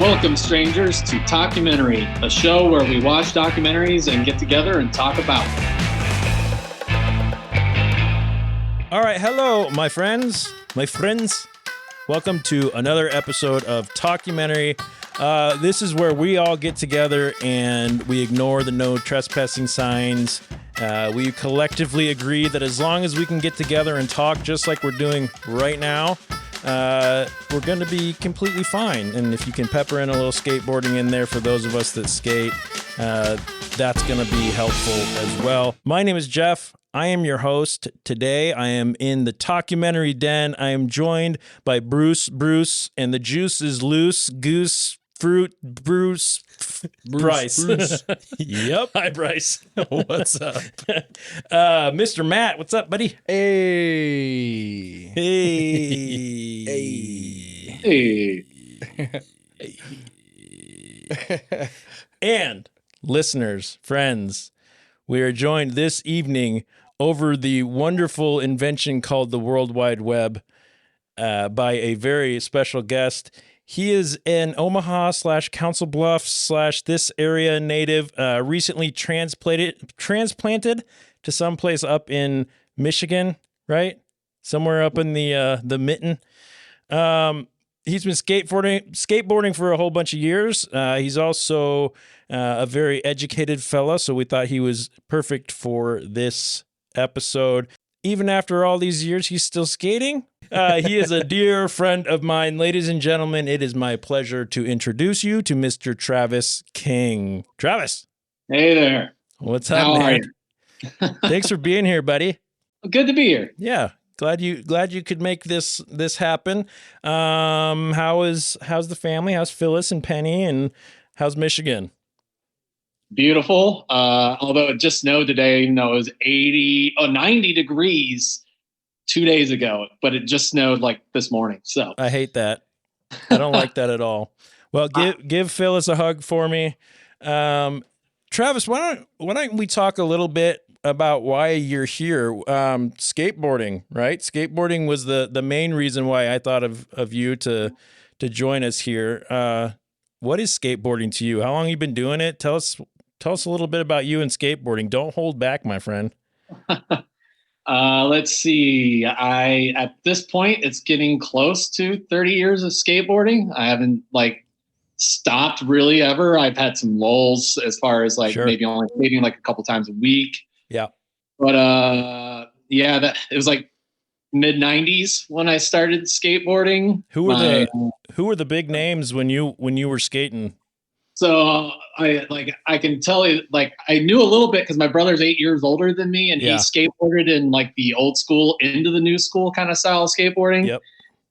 Welcome, strangers, to Talkumentary, a show where we watch documentaries and get together and talk about them. All right, hello, my friends. Welcome to another episode of Talkumentary. This is where we all get together and we ignore the no trespassing signs. We collectively agree that as long as we can get together and talk just like we're doing right now, we're going to be completely fine. And if you can pepper in a little skateboarding in there for those of us that skate, that's going to be helpful as well. My name is Jeff. I am your host. Today I am in the Talkumentary den. I am joined by Brice, and the juice is loose, goose, fruit, Brice. Yep. Hi, Brice. What's up? Mr. Matt, what's up, buddy? Hey. And listeners, friends, we are joined this evening over the wonderful invention called the World Wide Web by a very special guest. He is an Omaha / Council Bluffs / this area native, recently transplanted to someplace up in Michigan, right? Somewhere up in the mitten. He's been skateboarding for a whole bunch of years. He's also a very educated fella, so we thought he was perfect for this episode. Even after all these years, he's still skating. He is a dear friend of mine. Ladies and gentlemen, it is my pleasure to introduce you to Mr. Travis King. Travis. Hey there. What's up, How man? are you? Thanks for being here, buddy. Good to be here. Yeah. Glad you could make this happen. How's the family? How's Phyllis and Penny, and how's Michigan? Beautiful. Although it just snowed today, even though it was 90 degrees 2 days ago, but it just snowed like this morning. So I hate that. I don't like that at all. Well, give Phyllis a hug for me. Travis, why don't we talk a little bit about why you're here? Skateboarding, right? Skateboarding was the main reason why I thought of you to join us here. What is skateboarding to you? How long have you been doing it? Tell us a little bit about you and skateboarding. Don't hold back, my friend. Let's see. At this point, it's getting close to 30 years of skateboarding. I haven't stopped really ever. I've had some lulls as far as Sure. maybe only skating a couple times a week. Yeah. But that it was mid 90s when I started skateboarding. Who were the big names when you were skating? So I can tell you, I knew a little bit because my brother's 8 years older than me, and he skateboarded in the old school into the new school kind of style of skateboarding. Yep.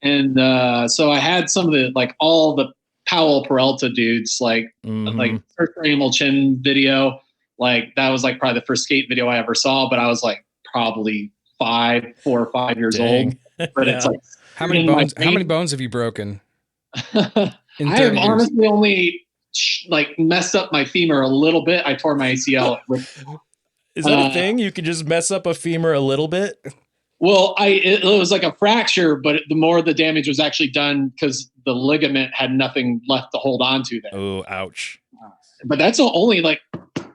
And so I had some of the all the Powell Peralta dudes, first Animal Chin video. That was probably the first skate video I ever saw, but I was probably 4 or 5 years old. But Yeah. it's How many bones have you broken? I have honestly only messed up my femur a little bit. I tore my ACL. Is that a thing? You could just mess up a femur a little bit? Well, it was like a fracture, but the more the damage was actually done because the ligament had nothing left to hold on to there. Oh, ouch. But that's the only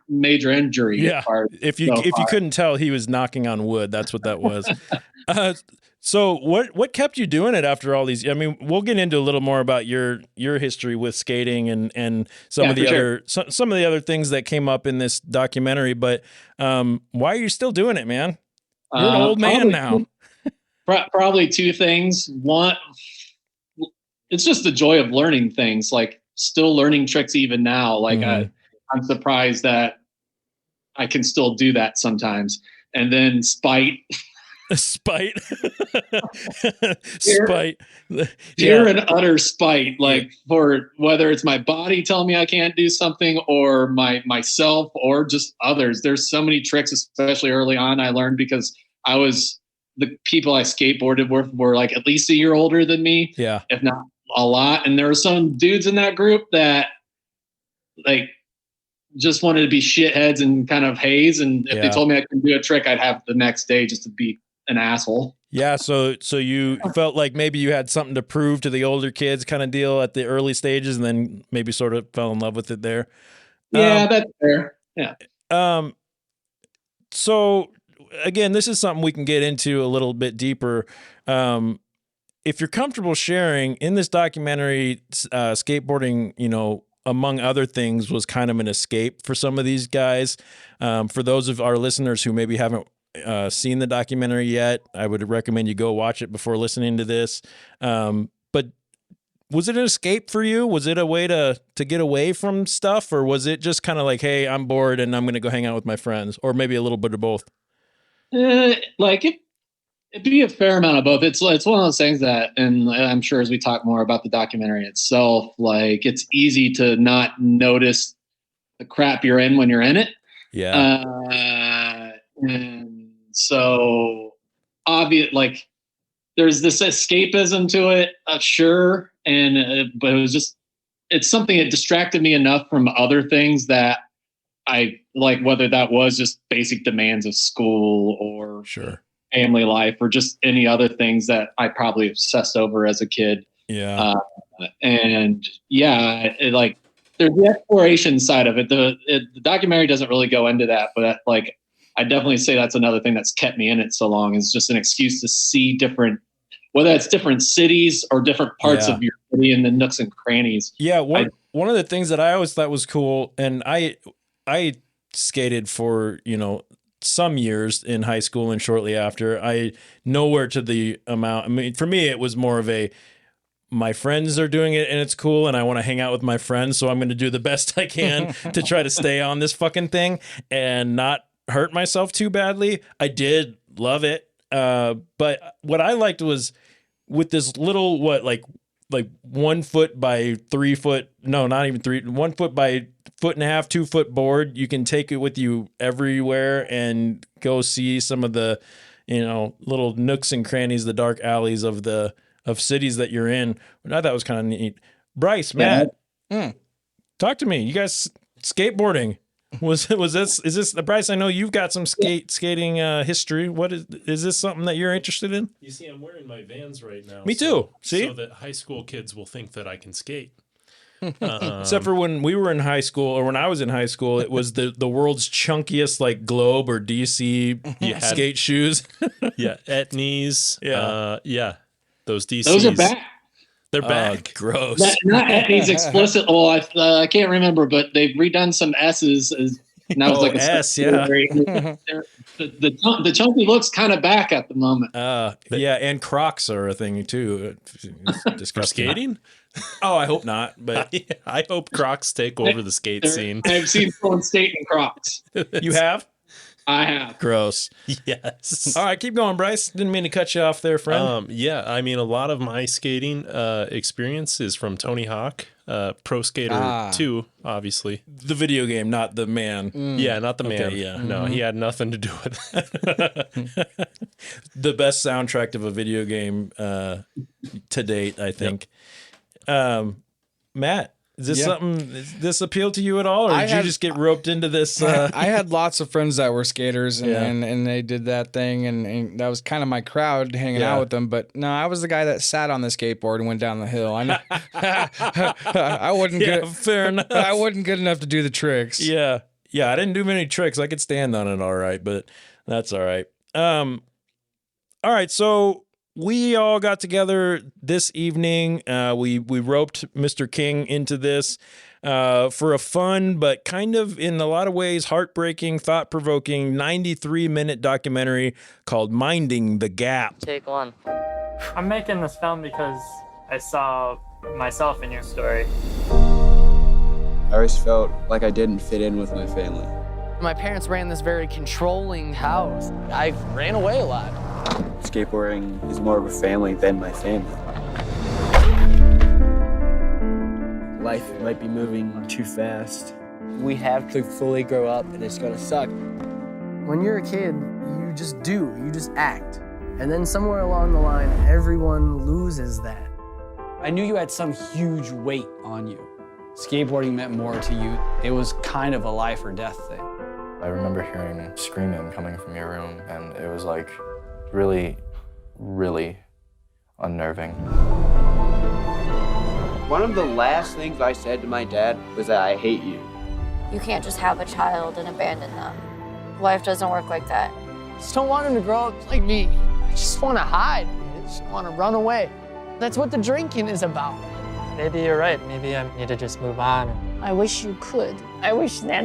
major injury. Yeah. If you couldn't tell, he was knocking on wood. That's what that was. So what kept you doing it after all these? I mean, we'll get into a little more about your history with skating and some of the other things that came up in this documentary. But why are you still doing it, man? You're an old man now. Probably two things. One, it's just the joy of learning things. Still learning tricks even now. I'm surprised that I can still do that sometimes. And then spite. Spite. Pure and utter spite. For whether it's my body telling me I can't do something, or myself, or just others. There's so many tricks, especially early on, I learned because the people I skateboarded were at least a year older than me. Yeah. If not a lot. And there were some dudes in that group that just wanted to be shitheads and kind of haze. And if they told me I couldn't do a trick, I'd have the next day just to be an asshole. Yeah, so you felt like maybe you had something to prove to the older kids kind of deal at the early stages, and then maybe sort of fell in love with it there. Yeah, that's fair. Yeah. So again, this is something we can get into a little bit deeper. If you're comfortable sharing, in this documentary, skateboarding, you know, among other things, was kind of an escape for some of these guys. For those of our listeners who maybe haven't seen the documentary yet, I would recommend you go watch it before listening to this. But was it an escape for you? Was it a way to get away from stuff, or was it just kind of like, hey, I'm bored and I'm going to go hang out with my friends, or maybe a little bit of both? It'd be a fair amount of both. It's one of those things that, and I'm sure as we talk more about the documentary itself, like it's easy to not notice the crap you're in when you're in it. Yeah. And so obvious, like there's this escapism to it, sure. And, but it's something that distracted me enough from other things that I like, whether that was just basic demands of school or Sure. family life or just any other things that I probably obsessed over as a kid. Yeah. And yeah, like there's the exploration side of it. The documentary doesn't really go into that, but like, I definitely say that's another thing that's kept me in it so long, is just an excuse to see different, whether it's different cities or different parts of your city and the nooks and crannies. Yeah. One of the things that I always thought was cool, and I skated for, you know, some years in high school and shortly after. I nowhere to the amount. I mean, for me, it was more of my friends are doing it and it's cool, and I want to hang out with my friends, so I'm going to do the best I can to try to stay on this fucking thing and not hurt myself too badly. I did love it, but what I liked was with this little like 1 foot by 3 foot, no, not even 1 foot by 1.5 2 foot board. You can take it with you everywhere and go see some of the, you know, little nooks and crannies, the dark alleys of cities that you're in. I thought that was kind of neat. Brice, Matt, talk to me. You guys skateboarding. Is this Brice? I know you've got some skating history. What is this something that you're interested in? You see, I'm wearing my Vans right now. Me too. See, so that high school kids will think that I can skate. Except for when we were in high school, or when I was in high school, it was the world's chunkiest like Globe or DC skate shoes. Yeah, Etnies. Yeah, those DCs. Those are back. They're back. Gross. Not Etnies explicit. Well, I can't remember, but they've redone some S's. Now it's like a S. Yeah. The chunky looks kind of back at the moment. Yeah, and Crocs are a thing too. For skating? Oh, I hope not. But I hope Crocs take over the skate scene. I've seen someone skate in Crocs. You have? I have. Gross. Yes. All right, keep going, Brice. Didn't mean to cut you off there, friend. Yeah, I mean, a lot of my skating experience is from Tony Hawk, Pro Skater 2, obviously. The video game, not the man. Yeah, not the man. Okay, yeah. No, he had nothing to do with it. The best soundtrack of a video game to date, I think. Matt, is this something? Does this appeal to you at all, or did you just get roped into this? I had lots of friends that were skaters, and they did that thing, and that was kind of my crowd hanging out with them. But no, I was the guy that sat on the skateboard and went down the hill. I know. I wasn't good. Fair enough. I wasn't good enough to do the tricks. Yeah. I didn't do many tricks. I could stand on it all right, but that's all right. All right, so we all got together this evening. We roped Mr. King into this for a fun, but kind of in a lot of ways heartbreaking, thought-provoking 93-minute documentary called Minding the Gap. Take one. I'm making this film because I saw myself in your story. I always felt like I didn't fit in with my family. My parents ran this very controlling house. I ran away a lot. Skateboarding is more of a family than my family. Life might be moving too fast. We have to fully grow up, and it's gonna suck. When you're a kid, you just act. And then somewhere along the line, everyone loses that. I knew you had some huge weight on you. Skateboarding meant more to you. It was kind of a life or death thing. I remember hearing screaming coming from your room, and it was like really really unnerving. One of the last things I said to my dad was that I hate you. You can't just have a child and abandon them. Life doesn't work like that. I just don't want him to grow up like me. I just want to hide. I just want to run away. That's what the drinking is about. Maybe you're right. Maybe I need to just move on. I wish you could. I wish that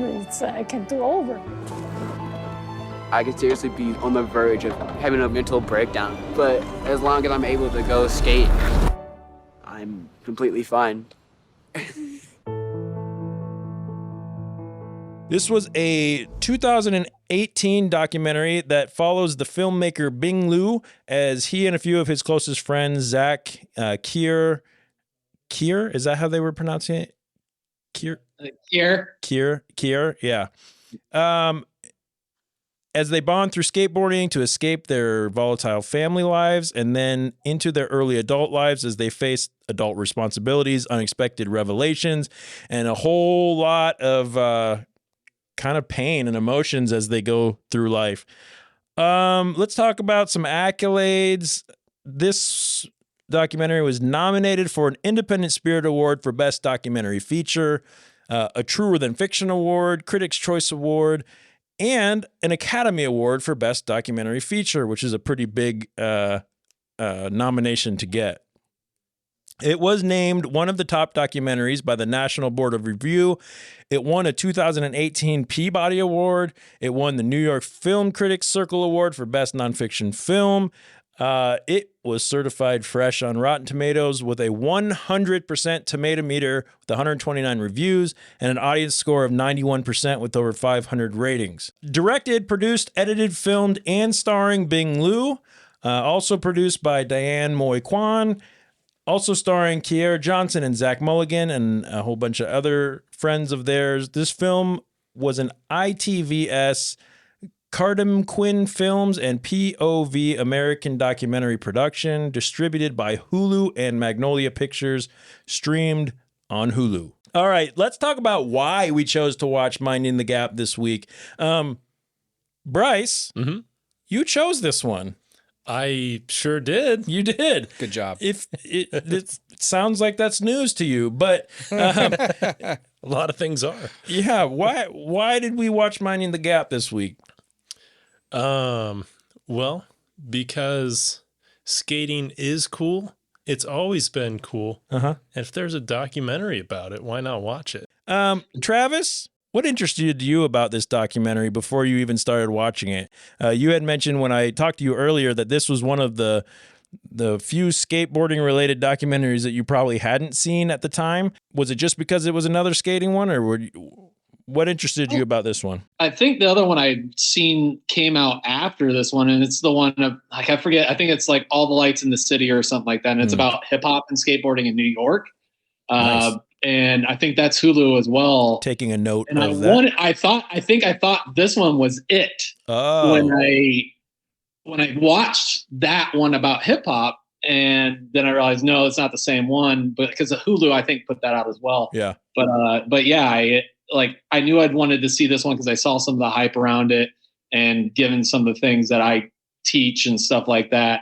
I can do over. I could seriously be on the verge of having a mental breakdown, but as long as I'm able to go skate, I'm completely fine. This was a 2018 documentary that follows the filmmaker Bing Liu as he and a few of his closest friends, Zach, Kier, is that how they were pronouncing it? Kier, yeah. As they bond through skateboarding to escape their volatile family lives and then into their early adult lives as they face adult responsibilities, unexpected revelations, and a whole lot of kind of pain and emotions as they go through life. Let's talk about some accolades. This documentary was nominated for an Independent Spirit Award for Best Documentary Feature, a Truer Than Fiction Award, Critics' Choice Award, and an Academy Award for Best Documentary Feature, which is a pretty big nomination to get. It was named one of the top documentaries by the National Board of Review. It won a 2018 Peabody Award. It won the New York Film Critics Circle Award for Best Nonfiction Film. It was certified fresh on Rotten Tomatoes with a 100% tomato meter with 129 reviews and an audience score of 91% with over 500 ratings. Directed, produced, edited, filmed, and starring Bing Liu. Also produced by Diane Moy Kwan. Also starring Kiera Johnson and Zach Mulligan and a whole bunch of other friends of theirs. This film was an ITVS, Cardam Quinn Films, and POV American documentary production, distributed by Hulu and Magnolia Pictures, streamed on Hulu. All right, let's talk about why we chose to watch Minding the Gap this week. Brice, you chose this one. I sure did. You did. Good job. If it sounds like that's news to you, but a lot of things are. Yeah. Why did we watch Minding the Gap this week? Well, because skating is cool. It's always been cool. And if there's a documentary about it, why not watch it? Travis, what interested you about this documentary before you even started watching it? You had mentioned when I talked to you earlier that this was one of the few skateboarding related documentaries that you probably hadn't seen at the time. Was it just because it was another skating one, or what interested you about this one? I think the other one I'd seen came out after this one, and it's the one of, like, I forget, I think it's like All the Lights in the City or something like that. And it's about hip hop and skateboarding in New York. Nice. And I think that's Hulu as well. Taking a note and of that. I thought this one was it. When I watched that one about hip hop, and then I realized, no, it's not the same one, but because of Hulu, I think put that out as well. Yeah. But yeah, I knew I'd wanted to see this one because I saw some of the hype around it, and given some of the things that I teach and stuff like that,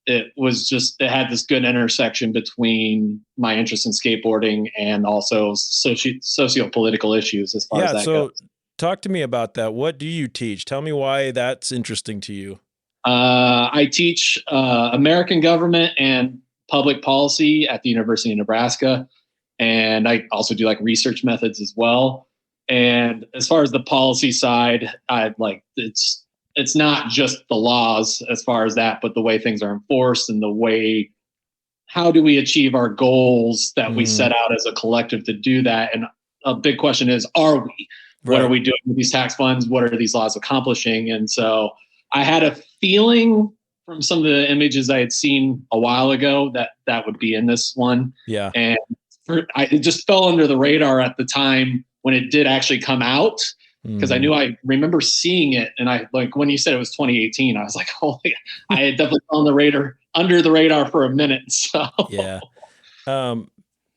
it had this good intersection between my interest in skateboarding and also socio-political issues as far as that goes. Talk to me about that. What do you teach? Tell me why that's interesting to you. I teach American government and public policy at the University of Nebraska. And I also do like research methods as well. And as far as the policy side, it's not just the laws as far as that, but the way things are enforced and the way, how do we achieve our goals that we set out as a collective to do that? And a big question is, are we? What are we doing with these tax funds? What are these laws accomplishing? And so I had a feeling from some of the images I had seen a while ago that would be in this one. Yeah. And it just fell under the radar at the time when it did actually come out. Because I remember seeing it, and when you said it was 2018, I was like, holy, I had definitely fell under the radar for a minute. So yeah.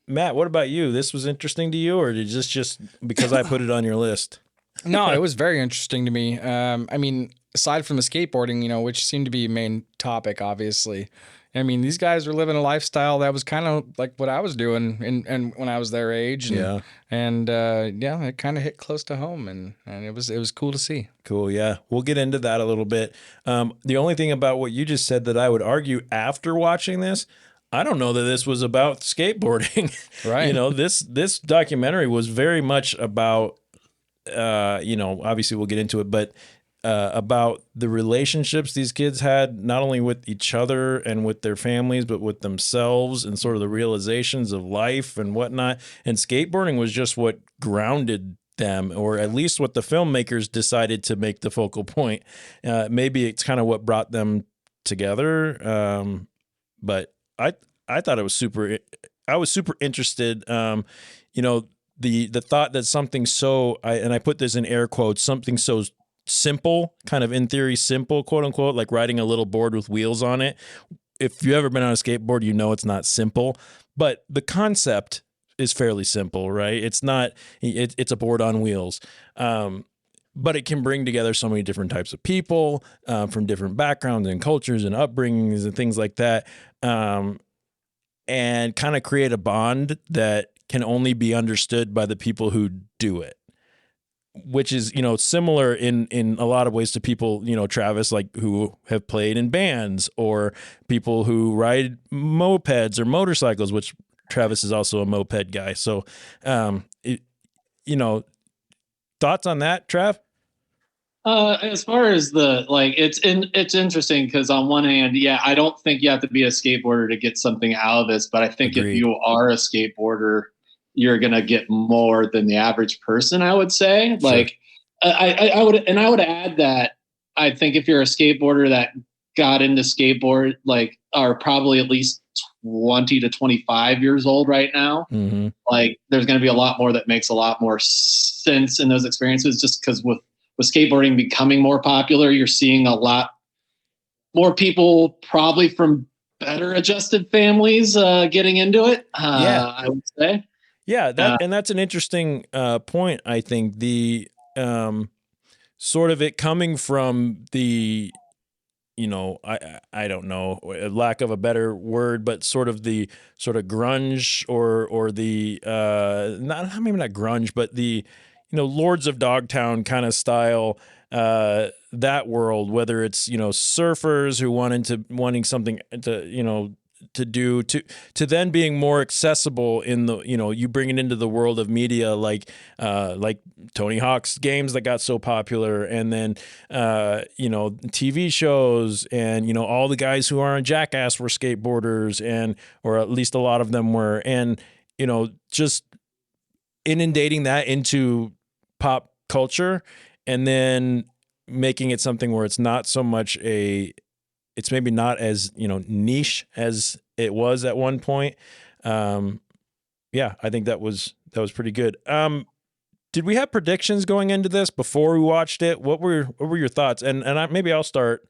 Matt, what about you? This was interesting to you, or did this just because I put it on your list? No, it was very interesting to me. I mean, aside from the skateboarding, which seemed to be a main topic, obviously. I mean, these guys were living a lifestyle that was kind of like what I was doing and when I was their age. And, it kind of hit close to home, and it was cool to see. Cool. Yeah. We'll get into that a little bit. The only thing about what you just said that I would argue after watching this, I don't know that this was about skateboarding. Right. This documentary was very much about, obviously we'll get into it, but about the relationships these kids had, not only with each other and with their families, but with themselves, and sort of the realizations of life and whatnot. And skateboarding was just what grounded them, or at least what the filmmakers decided to make the focal point. Maybe it's kind of what brought them together. But I thought it was I was super interested. The thought that something so, and I put this in air quotes, something so simple, kind of in theory simple, quote unquote, like riding a little board with wheels on it. If you've ever been on a skateboard, it's not simple, but the concept is fairly simple, right? It's not, it's a board on wheels. But it can bring together so many different types of people from different backgrounds and cultures and upbringings and things like that. And kind of create a bond that can only be understood by the people who do it, which is, similar in a lot of ways to people, Travis, like who have played in bands, or people who ride mopeds or motorcycles, which Travis is also a moped guy. So, thoughts on that, Trav? As far as it's interesting because on one hand, I don't think you have to be a skateboarder to get something out of this, but I think Agreed. If you are a skateboarder, you're going to get more than the average person, I would say. Sure. Like, I would add that I think if you're a skateboarder that got into skateboard, are probably at least 20 to 25 years old right now, mm-hmm. There's going to be a lot more that makes a lot more sense in those experiences, just because with skateboarding becoming more popular, you're seeing a lot more people probably from better adjusted families getting into it. I would say. Yeah, and that's an interesting point. I think the sort of it coming from the, I don't know, lack of a better word, but sort of grunge or the maybe not grunge, but the Lords of Dogtown kind of style. That world, whether it's surfers who wanting something to do to then being more accessible in the you bring it into the world of media, like Tony Hawk's games that got so popular, and then TV shows, and all the guys who are on Jackass were skateboarders, or at least a lot of them were, and just inundating that into pop culture, and then making it something where it's not so much it's maybe not as niche as it was at one point. I think that was pretty good. Did we have predictions going into this before we watched it? What were your thoughts? And maybe I'll start.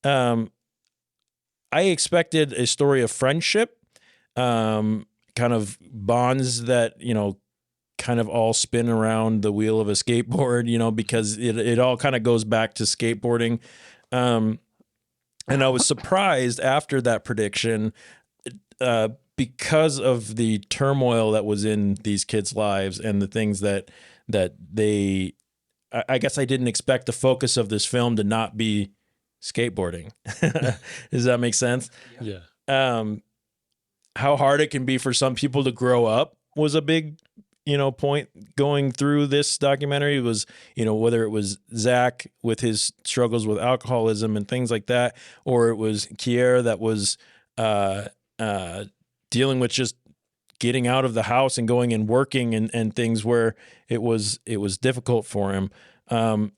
I expected a story of friendship, kind of bonds that kind of all spin around the wheel of a skateboard, because it all kind of goes back to skateboarding. And I was surprised after that prediction, because of the turmoil that was in these kids' lives and the things that they, I guess I didn't expect the focus of this film to not be skateboarding. Does that make sense? Yeah. How hard it can be for some people to grow up was a big point going through this documentary. Was, whether it was Zach with his struggles with alcoholism and things like that, or it was Kier that was dealing with just getting out of the house and going and working and things where it was difficult for him. And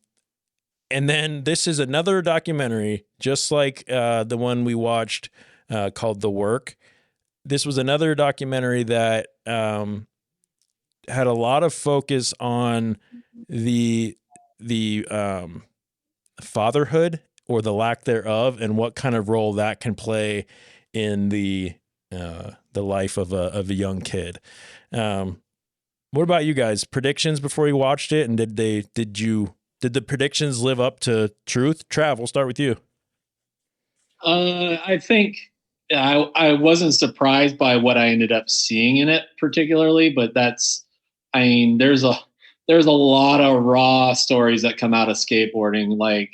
then this is another documentary, just like the one we watched called The Work. This was another documentary that had a lot of focus on the fatherhood or the lack thereof, and what kind of role that can play in the life of a young kid. What about you guys? Predictions before you watched it, and did the predictions live up to truth? Trav, we'll start with you. I think I wasn't surprised by what I ended up seeing in it particularly, but there's a lot of raw stories that come out of skateboarding, like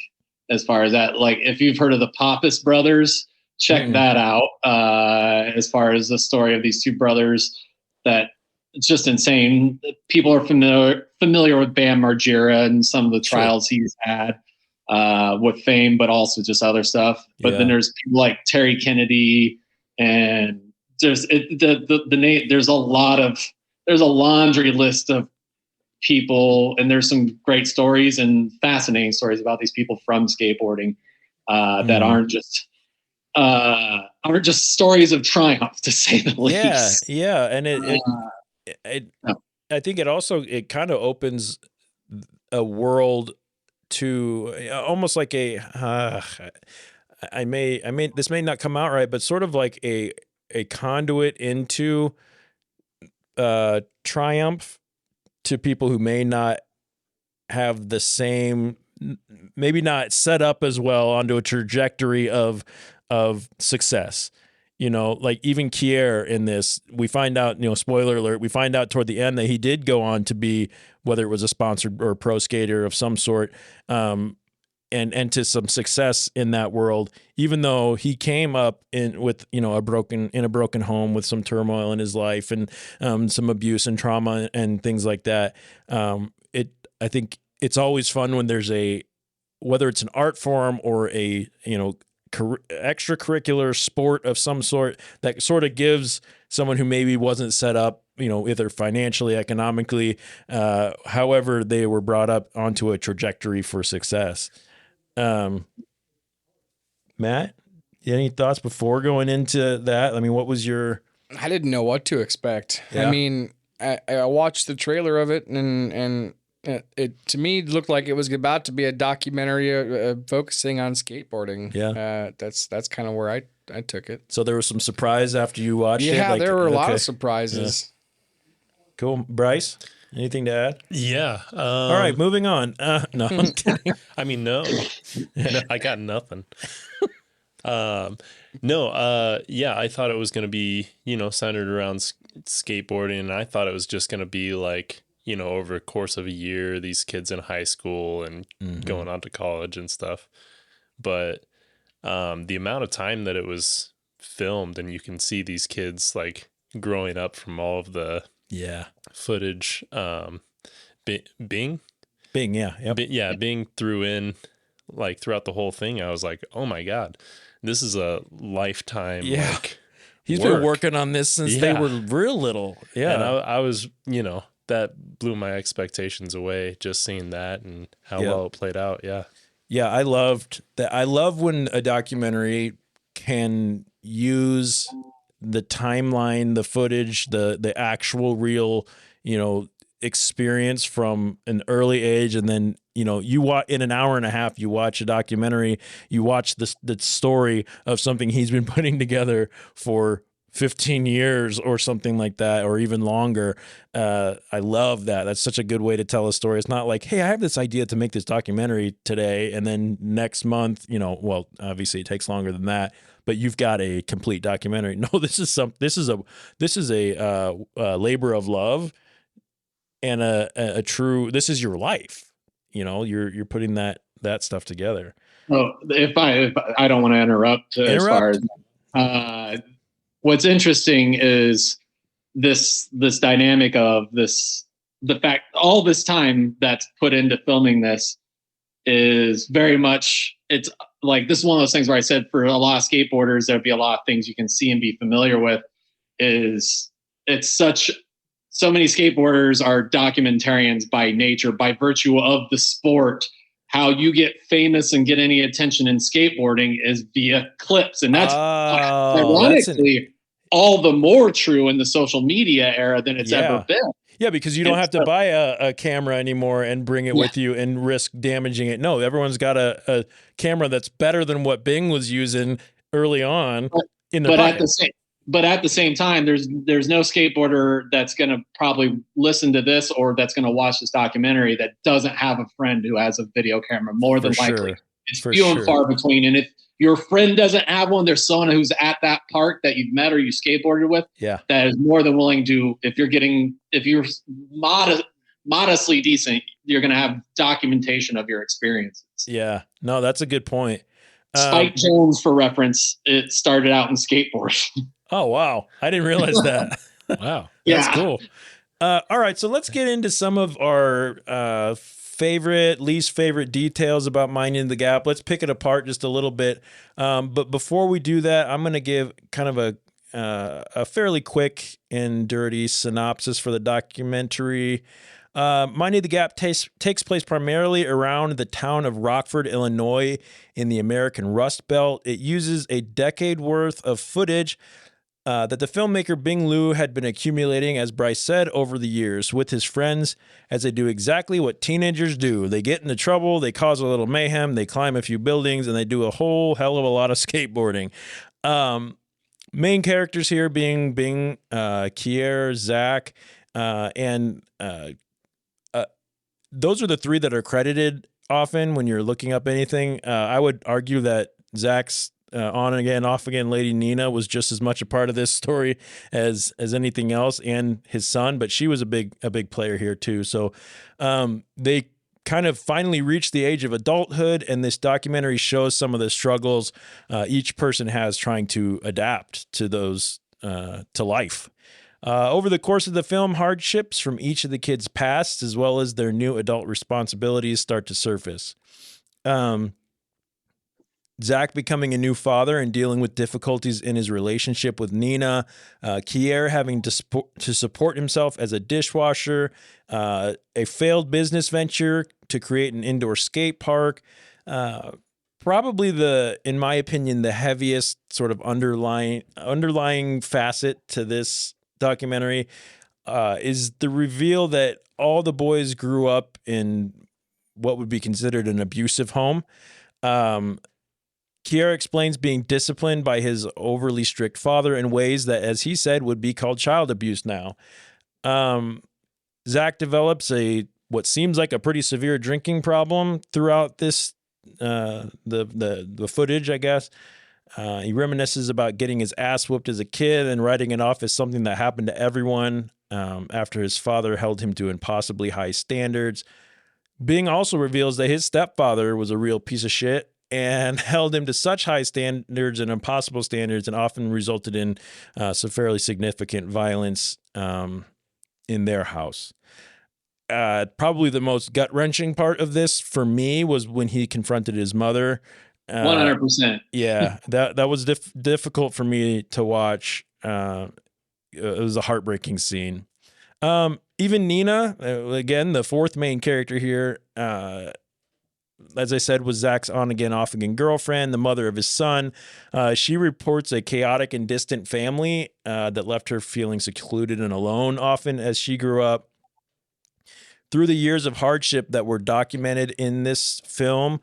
as far as that, like if you've heard of the Pappas brothers, check that out. As far as the story of these two brothers, that it's just insane. People are familiar with Bam Margera and some of the trials he's had with fame, but also just other stuff. But then there's people like Terry Kennedy, and there's there's a laundry list of people, and there's some great stories and fascinating stories about these people from skateboarding that aren't just stories of triumph, to say the least. Yeah, and I think it kind of opens a world to almost like I may this may not come out right, but sort of like a conduit into triumph to people who may not have the same, maybe not set up as well onto a trajectory of success. Like even Kier in this, we find out, spoiler alert, we find out toward the end that he did go on to be, whether it was a sponsored or pro skater of some sort, and to some success in that world, even though he came up with a broken home with some turmoil in his life and some abuse and trauma and things like that. I think it's always fun when there's whether it's an art form or a extracurricular sport of some sort that sort of gives someone who maybe wasn't set up, either financially, economically, however they were brought up onto a trajectory for success. Matt, any thoughts before going into that? I mean, what was your... I didn't know what to expect. Yeah. I mean, I watched the trailer of it, and it to me looked like it was about to be a documentary focusing on skateboarding. Yeah. That's kind of where I took it. So there was some surprise after you watched it? Yeah, there were a lot of surprises. Yeah. Cool. Brice, anything to add? Yeah. All right, moving on. No, I'm kidding. I mean, no, I got nothing. Yeah, I thought it was going to be, centered around skateboarding, and I thought it was just going to be like, over the course of a year, these kids in high school and going on to college and stuff. But the amount of time that it was filmed, and you can see these kids like growing up from all of the footage, Bing, Bing through throughout the whole thing. I was like, oh my God, this is a lifetime. Yeah. He's work. been working on this since they were real little. Yeah. And I was, that blew my expectations away, just seeing that and how well it played out. Yeah. Yeah. I loved that. I love when a documentary can use the timeline, the footage, the actual real, experience from an early age. And then, you watch in an hour and a half, you watch a documentary, you watch the story of something he's been putting together for 15 years or something like that, or even longer. I love that. That's such a good way to tell a story. It's not like, hey, I have this idea to make this documentary today, and then next month, well, obviously it takes longer than that, but you've got a complete documentary. No, this is a labor of love and a true, this is your life. You're putting that stuff together. Oh, if I don't want to interrupt. As far as what's interesting is this dynamic of the fact all this time that's put into filming this is very much, it's like, this is one of those things where I said for a lot of skateboarders, there'd be a lot of things you can see and be familiar with. So many skateboarders are documentarians by nature, by virtue of the sport. How you get famous and get any attention in skateboarding is via clips. And that's ironically all the more true in the social media era than it's ever been. Yeah, because you don't have to buy a camera anymore and bring it with you and risk damaging it. No, everyone's got a camera that's better than what Bing was using early on in the But at the same time, there's no skateboarder that's going to probably listen to this or that's going to watch this documentary that doesn't have a friend who has a video camera. More than likely, it's few and far between. And if your friend doesn't have one, there's someone who's at that park that you've met or you skateboarded with. Yeah, that is more than willing to. If you're modestly decent, you're going to have documentation of your experiences. Yeah, no, that's a good point. Spike Jones, for reference, it started out in skateboarding. Oh, wow. I didn't realize that. Wow. That's cool. All right. So let's get into some of our least favorite details about Minding the Gap. Let's pick it apart just a little bit. But before we do that, I'm going to give kind of a fairly quick and dirty synopsis for the documentary. Minding the Gap takes place primarily around the town of Rockford, Illinois, in the American Rust Belt. It uses a decade worth of footage that the filmmaker Bing Liu had been accumulating, as Brice said, over the years with his friends, as they do exactly what teenagers do. They get into trouble, they cause a little mayhem, they climb a few buildings, and they do a whole hell of a lot of skateboarding. Main characters here being Bing, Kier, Zach, and those are the three that are credited often when you're looking up anything. I would argue that Zach's on again, off again lady Nina was just as much a part of this story as anything else, and his son, but she was a big player here too. So they kind of finally reached the age of adulthood, and this documentary shows some of the struggles each person has trying to adapt to those to life. Over the course of the film, hardships from each of the kids' pasts, as well as their new adult responsibilities, start to surface. Zach becoming a new father and dealing with difficulties in his relationship with Nina, Kier having to support himself as a dishwasher, a failed business venture to create an indoor skate park. Probably in my opinion, the heaviest sort of underlying facet to this documentary is the reveal that all the boys grew up in what would be considered an abusive home. Kier explains being disciplined by his overly strict father in ways that, as he said, would be called child abuse now. Zach develops what seems like a pretty severe drinking problem throughout this the footage, I guess. He reminisces about getting his ass whooped as a kid and writing it off as something that happened to everyone after his father held him to impossibly high standards. Bing also reveals that his stepfather was a real piece of shit and held him to such high standards and impossible standards, and often resulted in some fairly significant violence in their house. Probably the most gut-wrenching part of this for me was when he confronted his mother. 100%. Yeah, that was difficult for me to watch. It was a heartbreaking scene. Even Nina, again, the fourth main character here, as I said, was Zach's on-again, off-again girlfriend, the mother of his son. She reports a chaotic and distant family that left her feeling secluded and alone often as she grew up. Through the years of hardship that were documented in this film,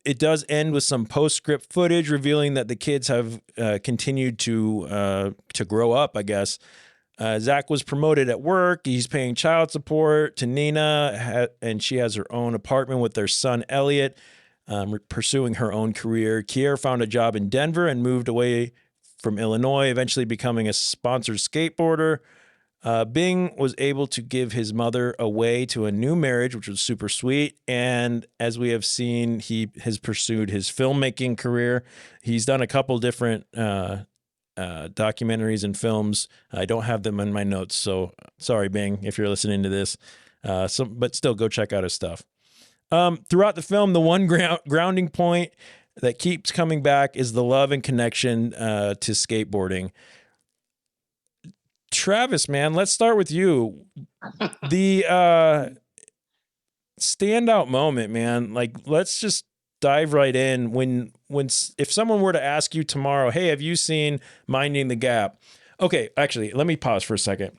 it does end with some postscript footage revealing that the kids have continued to grow up, I guess. Zach was promoted at work. He's paying child support to Nina, and she has her own apartment with their son, Elliot, pursuing her own career. Kier found a job in Denver and moved away from Illinois, eventually becoming a sponsored skateboarder. Bing was able to give his mother away to a new marriage, which was super sweet. And as we have seen, he has pursued his filmmaking career. He's done a couple different documentaries and films. I don't have them in my notes, so sorry, Bing, if you're listening to this. But still, go check out his stuff. Throughout the film, the one grounding point that keeps coming back is the love and connection to skateboarding. Travis, man, let's start with you. The standout moment, man. Like, let's just dive right in. When if someone were to ask you tomorrow, hey, have you seen Minding the Gap? Okay, actually, let me pause for a second.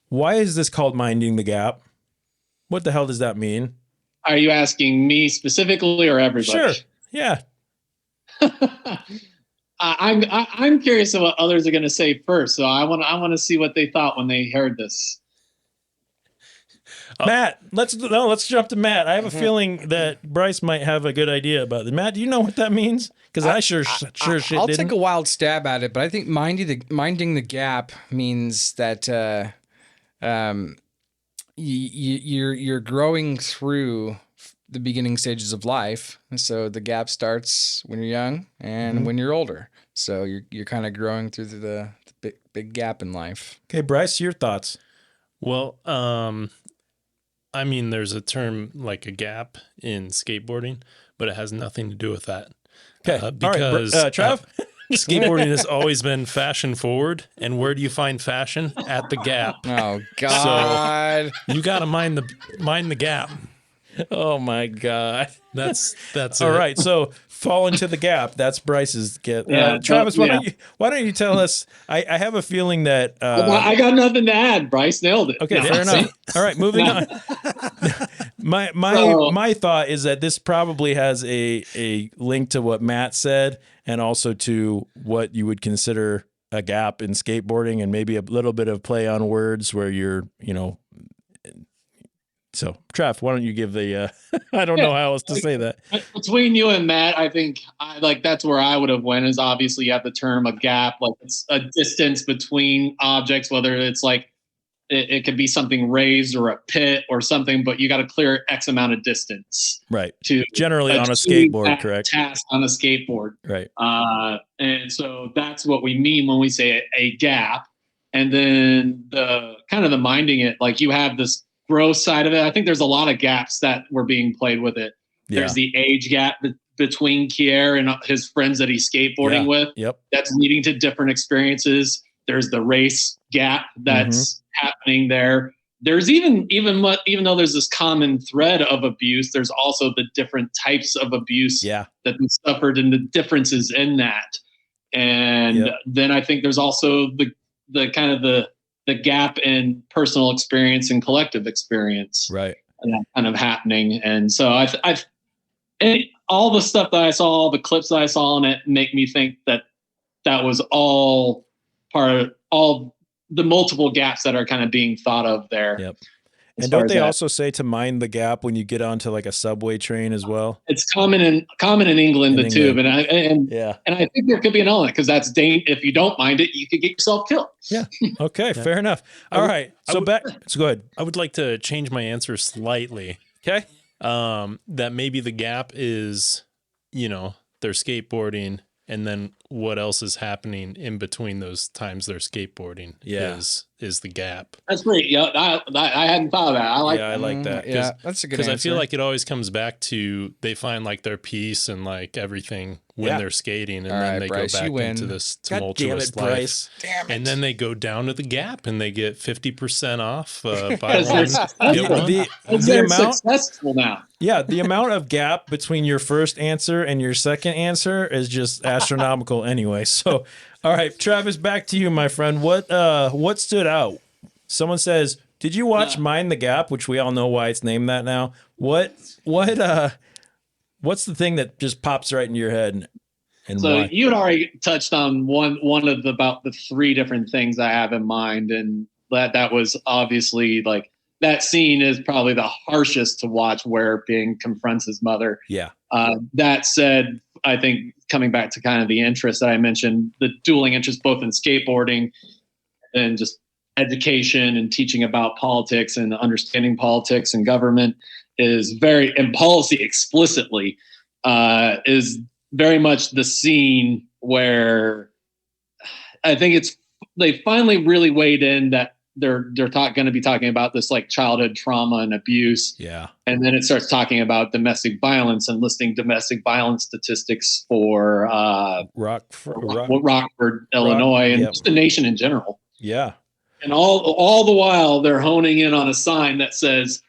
Why is this called Minding the Gap? What the hell does that mean? Are you asking me specifically or everybody? Sure. Yeah. I'm curious of what others are going to say first. So I want to see what they thought when they heard this. Matt, let's jump to Matt. I have a feeling that Brice might have a good idea about it. Matt, do you know what that means? Because I sure shit I'll didn't. take a wild stab at it, but I think minding the gap means that you're growing through the beginning stages of life. So the gap starts when you're young and when you're older. So you're kind of growing through the big gap in life. Okay, Brice, your thoughts? Well, I mean, there's a term like a gap in skateboarding, but it has nothing to do with that. Okay, because all right, Trav? Skateboarding has always been fashion forward, and where do you find fashion? At the gap. Oh God! So you got to mind the gap. Oh my God! That's all it. right. So fall into the gap. That's Brice's get. Travis, why don't you tell us? I have a feeling that I got nothing to add. Brice nailed it. Okay, fair enough. All right, moving on. My thought is that this probably has a link to what Matt said, and also to what you would consider a gap in skateboarding, and maybe a little bit of play on words where you're, So, Trav, why don't you give the? I don't know how else to say that. Between you and Matt, I think that's where I would have went. Is obviously you have the term a gap, like it's a distance between objects, whether it's like it could be something raised or a pit or something, but you got to clear X amount of distance. Right. To generally on a skateboard, correct? Task on a skateboard. Right. And so that's what we mean when we say a gap. And then the kind of the minding it, like you have this growth side of it. I think there's a lot of gaps that were being played with it. Yeah. There's the age gap between Kier and his friends that he's skateboarding with. Yep. That's leading to different experiences. There's the race gap that's happening there. There's even though there's this common thread of abuse, there's also the different types of abuse that we suffered and the differences in that. And then I think there's also the kind of the gap in personal experience and collective experience, right? And that kind of happening. And so I've all the stuff that I saw, all the clips that I saw on it, make me think that was all part of all the multiple gaps that are kind of being thought of there. Yep. And don't they also say to mind the gap when you get onto like a subway train as well? It's common in England, the tube, and I think there could be an element because that's if you don't mind it, you could get yourself killed. Yeah. Okay. Fair enough. All right. So go ahead. I would like to change my answer slightly. Okay. That maybe the gap is, they're skateboarding, and then what else is happening in between those times they're skateboarding is the gap. That's great. Yeah, I hadn't thought of that. I like that. Yeah, that's a good answer. Because I feel like it always comes back to they find like their peace and like everything when they're skating, and then they Bryce, go back into this tumultuous life. Bryce. Damn it. And then they go down to the gap and they get 50% off. Buy one, get one. The amount successful now. Yeah, the amount of gap between your first answer and your second answer is just astronomical anyway. So, all right, Travis, back to you, my friend. What stood out? Someone says, "Did you watch Mind the Gap?" Which we all know why it's named that now. What's the thing that just pops right into your head? And so why? you had already touched on one of about the three different things I have in mind, and that was obviously like that scene is probably the harshest to watch where Bing confronts his mother. Yeah. That said, I think coming back to kind of the interest that I mentioned, the dueling interest both in skateboarding and just education and teaching about politics and understanding politics and government and policy explicitly is very much the scene where I think they finally really weighed in that they're going to be talking about this like childhood trauma and abuse. Yeah. And then it starts talking about domestic violence and listing domestic violence statistics for Rockford, Illinois, and just the nation in general. Yeah. And all the while they're honing in on a sign that says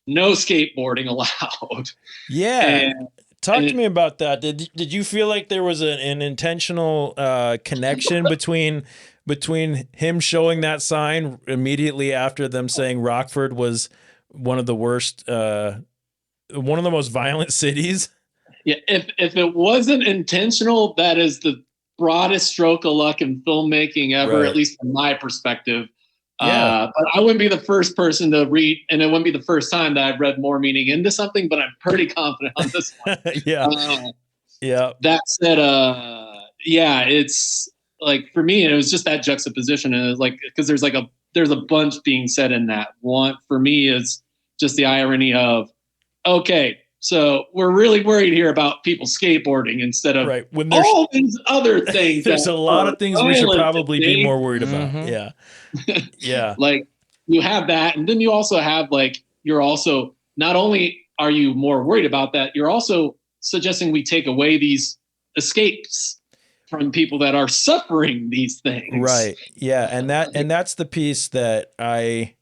no skateboarding allowed. Yeah. And talk to me about that. Did you feel like there was an intentional connection between him showing that sign immediately after them saying Rockford was one of the worst, one of the most violent cities? Yeah, if it wasn't intentional, that is the broadest stroke of luck in filmmaking ever, at least from my perspective. But I wouldn't be the first person to read, and it wouldn't be the first time that I've read more meaning into something, but I'm pretty confident on this one. That said, it's like, for me, it was just that juxtaposition. And it was like, because there's a bunch being said in that one. For me, is just the irony of, okay, so we're really worried here about people skateboarding instead of when all these other things. There's a lot of things we should probably be more worried about. Yeah. Like, you have that. And then you also have, like, you're also, not only are you more worried about that, you're also suggesting we take away these escapes from people that are suffering these things. Right. Yeah. And that's the piece that I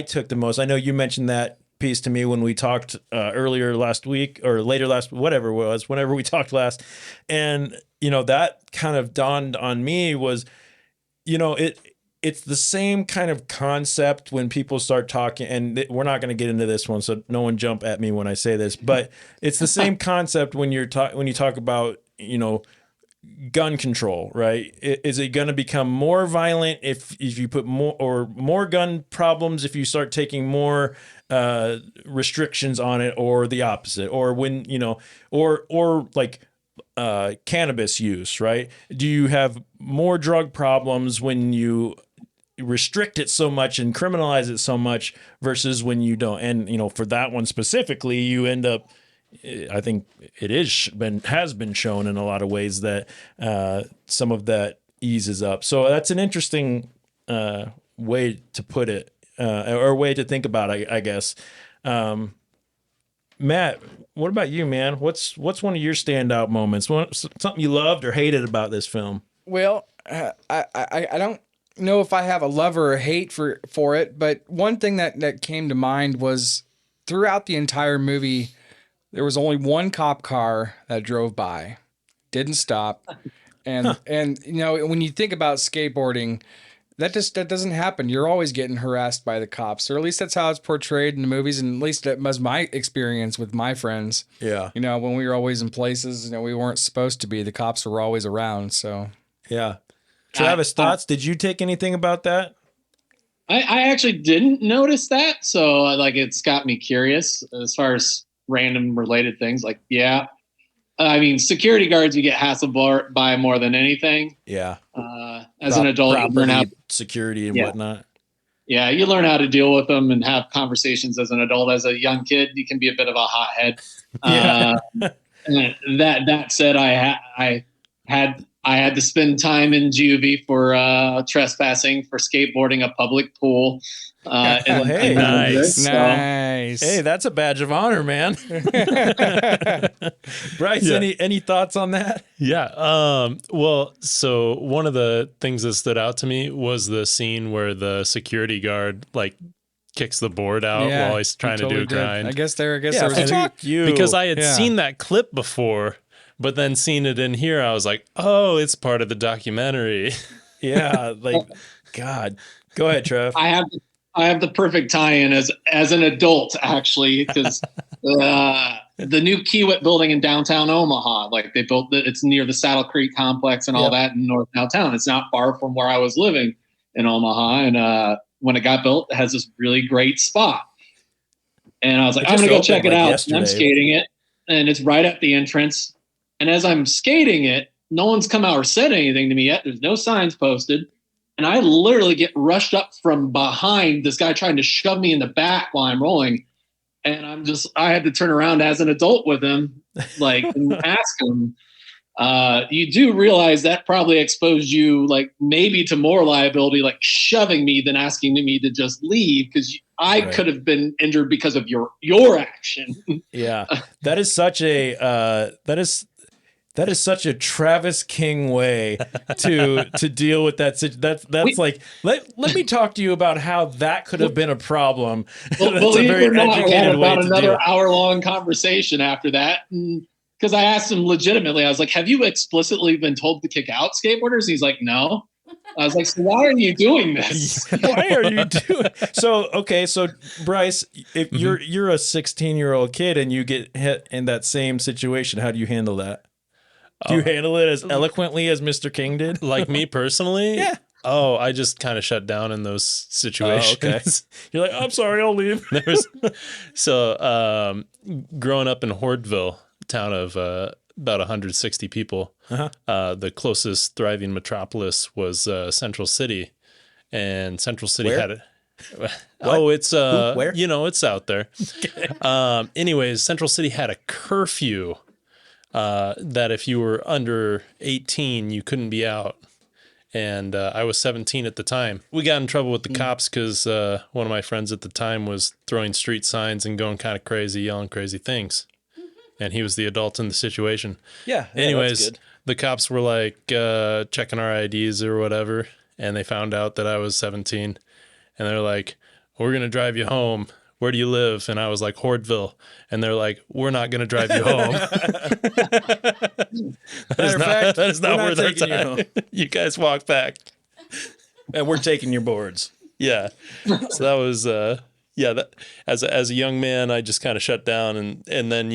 took the most. I know you mentioned that piece to me when we talked earlier last week, or later last, whatever it was, whenever we talked last. And, that kind of dawned on me was, it's the same kind of concept when people start talking, and we're not going to get into this one, so no one jump at me when I say this, but it's the same concept when you talk about, gun control, right? Is it going to become more violent if you put more gun problems if you start taking more restrictions on it, or the opposite, or when or like cannabis use, right? Do you have more drug problems when you restrict it so much and criminalize it so much versus when you don't? And for that one specifically, you end up, I think it has been shown in a lot of ways that some of that eases up. So that's an interesting way to put it, or way to think about it, I guess. Matt, what about you, man? What's one of your standout moments? Something you loved or hated about this film? Well, I don't know if I have a love or a hate for it, but one thing that came to mind was, throughout the entire movie, there was only one cop car that drove by, didn't stop. And when you think about skateboarding, that doesn't happen. You're always getting harassed by the cops, or at least that's how it's portrayed in the movies. And at least that was my experience with my friends. Yeah. When we were always in places, we weren't supposed to be, the cops were always around. So yeah. Travis, thoughts? Did you take anything about that? I actually didn't notice that. So it's got me curious as far as random related things. I mean, security guards you get hassled by more than anything. Yeah. As an adult, you learn how security and whatnot. Yeah, you learn how to deal with them and have conversations as an adult. As a young kid, you can be a bit of a hothead. That said, I had to spend time in juvie for trespassing for skateboarding a public pool. Hey, nice. Nice. Hey, that's a badge of honor, man. Brice, any thoughts on that? Yeah. Well, so one of the things that stood out to me was the scene where the security guard kicks the board out while he's trying to do a grind. I guess there was because I had seen that clip before, but then seeing it in here, I was like, oh, it's part of the documentary. Yeah, God. Go ahead, Trev. I have the perfect tie-in as an adult, actually, because the new Kiewit building in downtown Omaha, they built it's near the Saddle Creek complex and all that in North downtown. It's not far from where I was living in Omaha, and when it got built, it has this really great spot. And I was like, I'm going to go check it out. And I'm skating it, and it's right at the entrance. And as I'm skating it, no one's come out or said anything to me yet. There's no signs posted. And I literally get rushed up from behind, this guy trying to shove me in the back while I'm rolling. And I had to turn around as an adult with him, and ask him, you do realize that probably exposed you, maybe to more liability, shoving me than asking me to just leave, because I could have been injured because of your action. Yeah. That is such a Travis King way to deal with that. Let me talk to you about how that could have been a problem. Well, believe it or not, we had about another hour-long conversation after that. Because I asked him legitimately, I was like, have you explicitly been told to kick out skateboarders? And he's like, no. I was like, so why are you doing this? Why are you doing? So Brice, if you're a 16-year-old kid and you get hit in that same situation, how do you handle that? Do you handle it as eloquently as Mr. King did? Like me personally? Yeah. Oh, I just kind of shut down in those situations. Oh, okay. You're like, I'm sorry, I'll leave. Growing up in Hordeville, town of about 160 people, the closest thriving metropolis was Central City, and Central City had it. Oh, it's where? It's out there. Anyways, Central City had a curfew that if you were under 18, you couldn't be out. And I was 17 at the time. We got in trouble with the cops because one of my friends at the time was throwing street signs and going kind of crazy, yelling crazy things. And he was the adult in the situation. Yeah. Anyways, the cops were like checking our IDs or whatever. And they found out that I was 17. And they're like, we're going to drive you home. Where do you live? And I was like, Hordeville. And they're like, we're not going to drive you home. that is not worth our time. You guys walk back. And we're taking your boards. Yeah. So that was, that as a young man, I just kind of shut down. And then,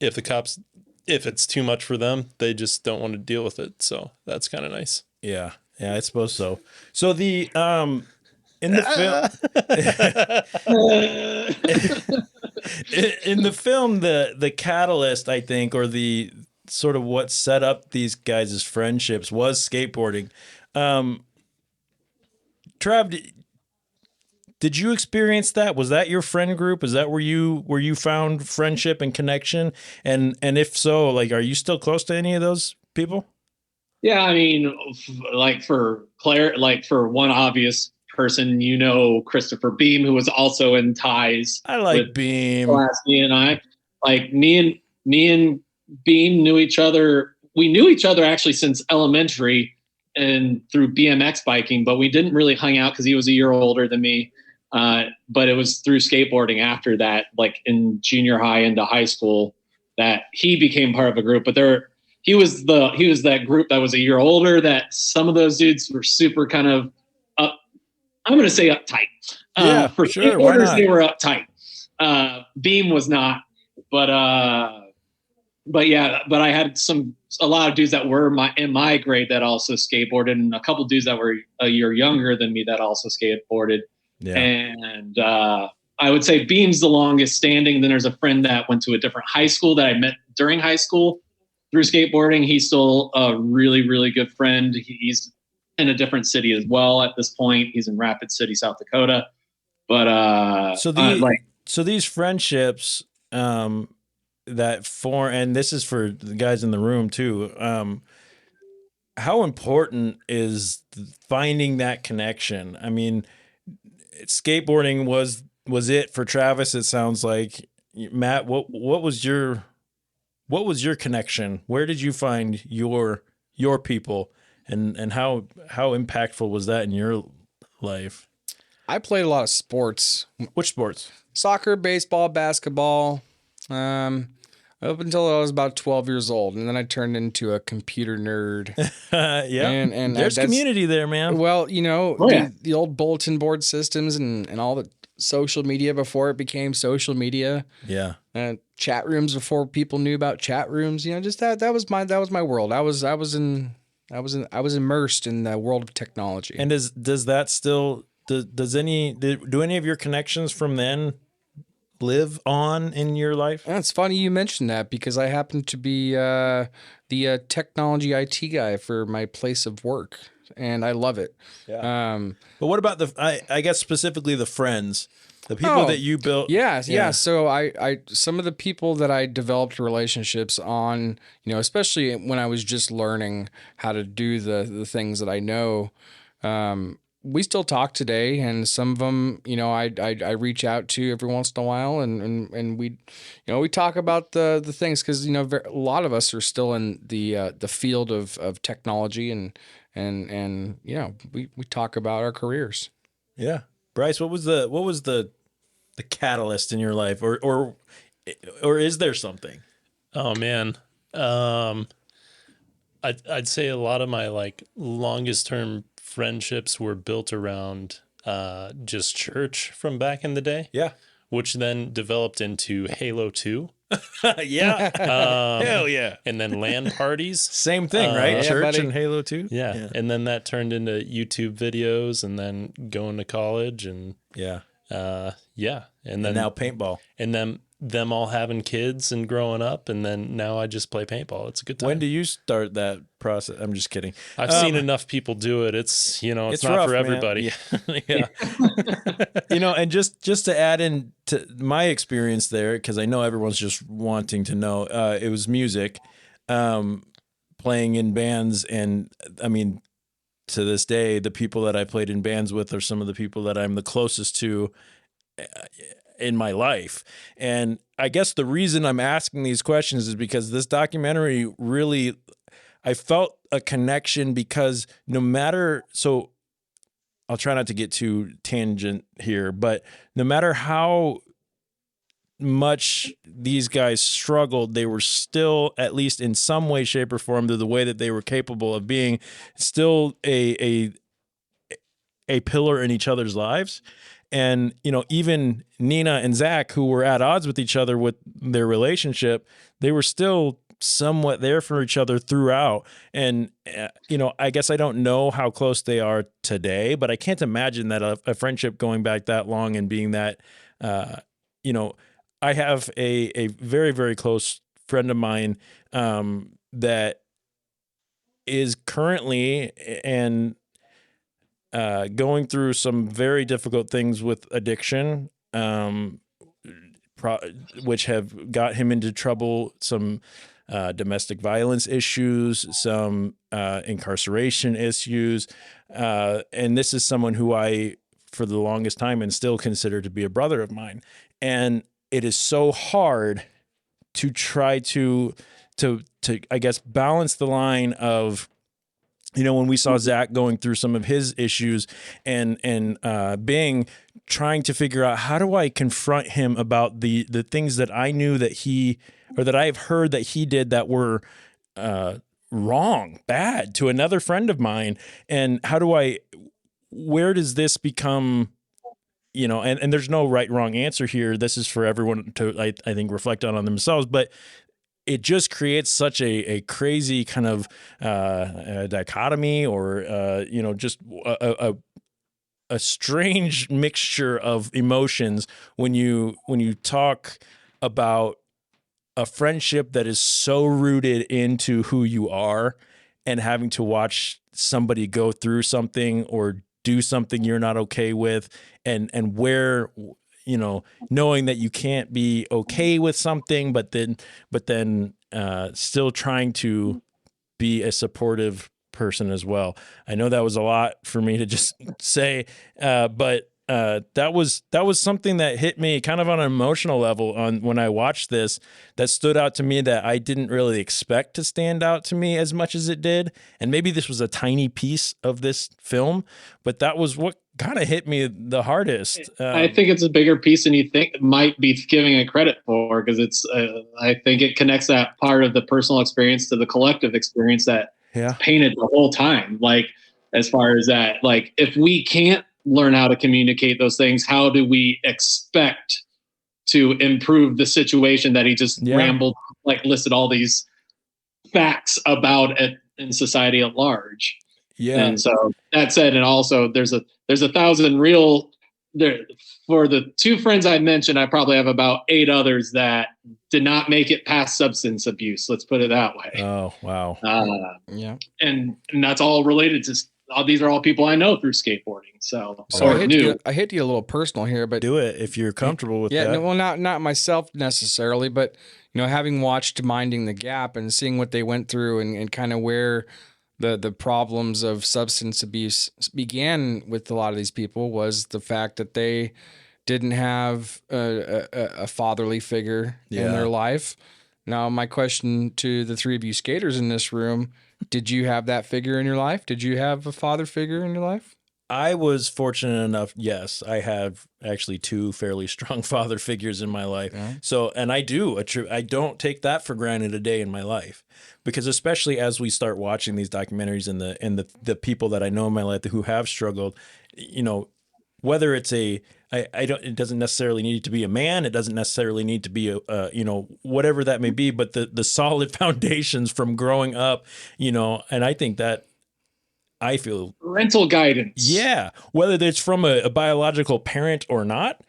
if the cops, if it's too much for them, they just don't want to deal with it. So that's kind of nice. Yeah. Yeah, I suppose so. So the, in the film, the catalyst, I think, or the sort of what set up these guys' friendships was skateboarding. Trav, did you experience that? Was that your friend group? Is that where you found friendship and connection? And if so, like, are you still close to any of those people? Yeah, I mean, like for Claire, like for one obvious person, Christopher Beam, who was also in ties. I like Beam. Me and I, like me and Beam knew each other. We knew each other actually since elementary and through BMX biking, but we didn't really hang out because he was a year older than me. But it was through skateboarding after that, like in junior high into high school, that he became part of a group. But he was that group that was a year older. That some of those dudes were super kind of up. I'm going to say uptight. Yeah, for sure. skateboarders, they were uptight. Beam was not, but yeah, but I had a lot of dudes that were in my grade that also skateboarded, and a couple dudes that were a year younger than me that also skateboarded. Yeah. And I would say Beam's the longest standing. Then there's a friend that went to a different high school that I met during high school through skateboarding. He's still a really, really good friend. He's in a different city as well at this point. He's in Rapid City, South Dakota. But so these friendships that form, and this is for the guys in the room too. How important is finding that connection? I mean, skateboarding was it for Travis? It sounds like. Matt, what was your connection? Where did you find your people? And how impactful was that in your life? I played a lot of sports. Which sports? Soccer, baseball, basketball. Up until I was about 12 years old, and then I turned into a computer nerd. Yeah, and there's community there, man. Well, the old bulletin board systems and all the social media before it became social media. Yeah, chat rooms before people knew about chat rooms. Just that was my world. I was immersed in the world of technology. And does that still do any of your connections from then live on in your life? It's funny you mentioned that because I happen to be the technology IT guy for my place of work, and I love it. Yeah. But what about I guess specifically the friends, the people that you built? Yeah. So I some of the people that I developed relationships on, especially when I was just learning how to do the things that I know. We still talk today, and some of them, I reach out to every once in a while, and we, we talk about the things because a lot of us are still in the field of technology, and we talk about our careers. Yeah, Brice, what was the catalyst in your life, or is there something? Oh man, I'd say a lot of my like longest term friendships were built around just church from back in the day. Yeah. Which then developed into Halo 2. Yeah. Hell yeah. And then LAN parties. Same thing, right? Church buddy. and Halo 2. Yeah. And then that turned into YouTube videos and then going to college and yeah. And then now paintball. And then them all having kids and growing up, and then now I just play paintball. It's a good time. When do you start that process? I'm just kidding. I've seen enough people do it. It's, you know, it's not rough, for everybody. Yeah. You know, and just to add in to my experience there, because I know everyone's just wanting to know, it was music, playing in bands. And I mean, to this day, the people that I played in bands with are some of the people that I'm the closest to in my life. And I guess the reason I'm asking these questions is because this documentary really, I felt a connection because no matter, so I'll try not to get too tangent here, but no matter how much these guys struggled, they were still, at least in some way, shape, or form, to the way that they were capable of being, still a pillar in each other's lives. And, you know, even Nina and Zach, who were at odds with each other with their relationship, they were still somewhat there for each other throughout. And, you know, I guess I don't know how close they are today, but I can't imagine that a friendship going back that long and being that, you know, I have a very, very close friend of mine that is currently going through some very difficult things with addiction, which have got him into trouble, some domestic violence issues, some incarceration issues. And this is someone who I, for the longest time, and still consider to be a brother of mine. And it is so hard to try to I guess, balance the line of, you know, when we saw Zach going through some of his issues and Bing trying to figure out, how do I confront him about the things that I knew that he, or that I've heard that he did that were wrong, bad to another friend of mine. And where does this become, you know, and there's no right, wrong answer here. This is for everyone to, I think, reflect on themselves, but it just creates such a crazy kind of dichotomy, or you know, just a strange mixture of emotions when you talk about a friendship that is so rooted into who you are, and having to watch somebody go through something or do something you're not okay with, and where, you know, knowing that you can't be okay with something, but then still trying to be a supportive person as well. I know that was a lot for me to just say, but that was something that hit me kind of on an emotional level when I watched this, that stood out to me, that I didn't really expect to stand out to me as much as it did. And maybe this was a tiny piece of this film, but that was what kind of hit me the hardest. I think it's a bigger piece than you think might be giving it credit for, because it's I think it connects that part of the personal experience to the collective experience that painted the whole time. Like, as far as that, like, if we can't learn how to communicate those things, how do we expect to improve the situation that he just rambled, like listed all these facts about it in society at large? Yeah. And so that said, and also there's a thousand real there for the two friends I mentioned. I probably have about 8 others that did not make it past substance abuse. Let's put it that way. Oh, wow. Yeah. And that's all related to, these are all people I know through skateboarding. So I hate to get a little personal here, but do it if you're comfortable with that. Yeah, well, not myself necessarily, but, you know, having watched Minding the Gap and seeing what they went through and kind of where the problems of substance abuse began with a lot of these people, was the fact that they didn't have a fatherly figure in their life. Now, my question to the 3 of you skaters in this room: did you have that figure in your life? Did you have a father figure in your life? I was fortunate enough. Yes, I have actually 2 fairly strong father figures in my life. Yeah. So, and I don't take that for granted a day in my life, because especially as we start watching these documentaries and the people that I know in my life who have struggled, you know, whether it's it doesn't necessarily need to be a man. It doesn't necessarily need to be you know, whatever that may be, but the solid foundations from growing up, you know, and I think that I feel parental guidance. Yeah. Whether it's from a biological parent or not,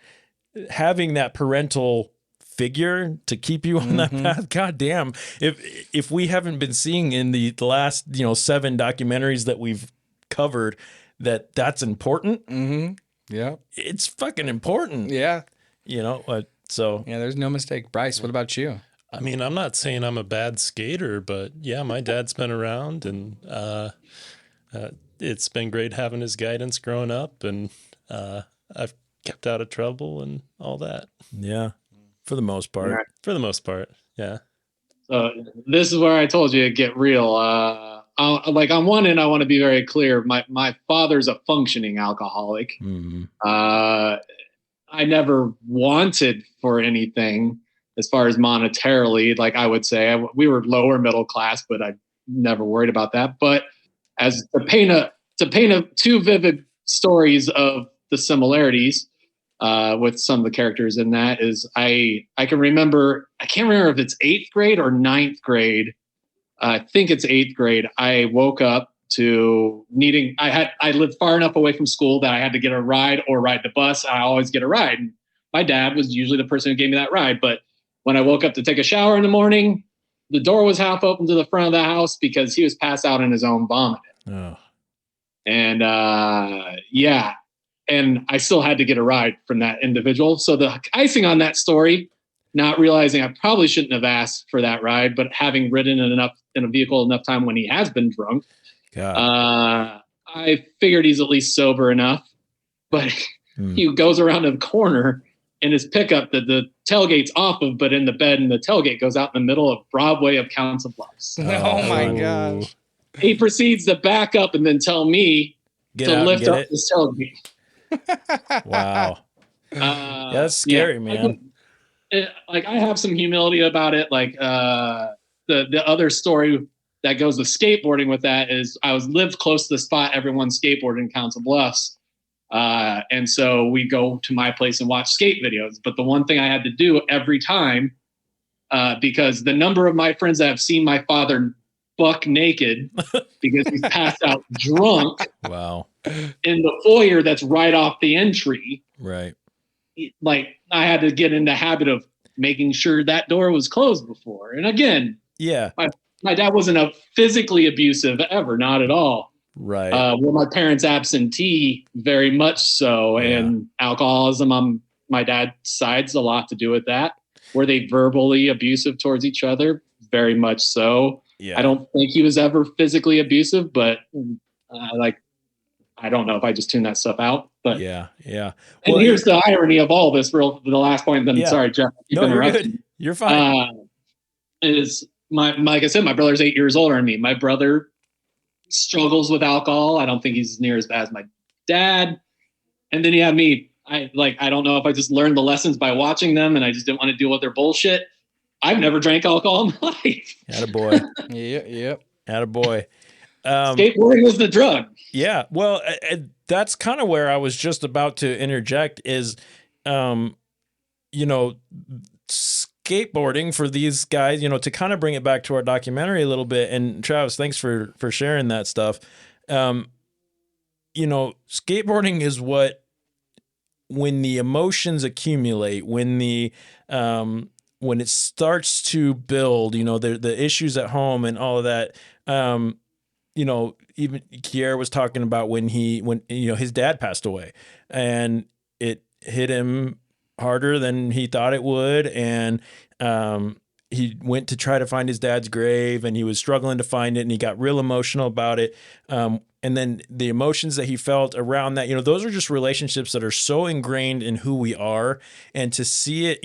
having that parental figure to keep you on that path. God damn. If we haven't been seeing in the last, you know, 7 documentaries that we've covered that's important. Yeah. It's fucking important. Yeah. You know, so. Yeah, there's no mistake. Brice, what about you? I mean, I'm not saying I'm a bad skater, but yeah, my dad's been around, and it's been great having his guidance growing up, and I've kept out of trouble and all that. Yeah. For the most part. Right. For the most part. Yeah. So this is where I told you to get real. Like on one end, I want to be very clear. My father's a functioning alcoholic. I never wanted for anything as far as monetarily. Like I would say, we were lower middle class, but I never worried about that. But as to paint 2 vivid stories of the similarities with some of the characters in that is I can remember, I can't remember if it's 8th grade or 9th grade. I think it's 8th grade. I woke up to I lived far enough away from school that I had to get a ride or ride the bus. I always get a ride. And my dad was usually the person who gave me that ride. But when I woke up to take a shower in the morning, the door was half open to the front of the house because he was passed out in his own vomit. Oh. And yeah. And I still had to get a ride from that individual. So the icing on that story, not realizing I probably shouldn't have asked for that ride, but having ridden in a vehicle enough time when he has been drunk, I figured he's at least sober enough. But he goes around a corner in his pickup that the tailgate's off of, but in the bed, and the tailgate goes out in the middle of Broadway of Council Bluffs. Oh my gosh. He proceeds to back up and then tell me to lift up his tailgate. Wow. That's scary, man. I have some humility about it. Like the other story that goes with skateboarding with that is I lived close to the spot everyone skateboarded in Council Bluffs. And so we go to my place and watch skate videos. But the one thing I had to do every time, because the number of my friends that have seen my father buck naked because he's passed out drunk. Wow. In the foyer that's right off the entry. Right. Like I had to get in the habit of making sure that door was closed before. And again, yeah, my dad wasn't a physically abusive ever, not at all. Right. Well, my parents absentee, very much so. Yeah. And alcoholism on my dad's side's a lot to do with that. Were they verbally abusive towards each other? Very much so. Yeah. I don't think he was ever physically abusive, but I don't know if I just tuned that stuff out. But yeah. And here's the irony of all this. The last point. Then sorry, Jeff. No, you're good. You're fine. Is like I said, my brother's 8 years older than me. My brother struggles with alcohol. I don't think he's near as bad as my dad. And then you have me. I don't know if I just learned the lessons by watching them, and I just didn't want to deal with their bullshit. I've never drank alcohol in my life. Attaboy. Yep. Attaboy. Skateboarding was the drug. Yeah. Well, that's kind of where I was just about to interject is, skateboarding for these guys, to kind of bring it back to our documentary a little bit. And Travis, thanks for sharing that stuff. Skateboarding is when the emotions accumulate, when it starts to build, the issues at home and all of that, even Kier was talking about when his dad passed away and it hit him harder than he thought it would. And he went to try to find his dad's grave and he was struggling to find it and he got real emotional about it. And then the emotions that he felt around that, those are just relationships that are so ingrained in who we are. And to see it,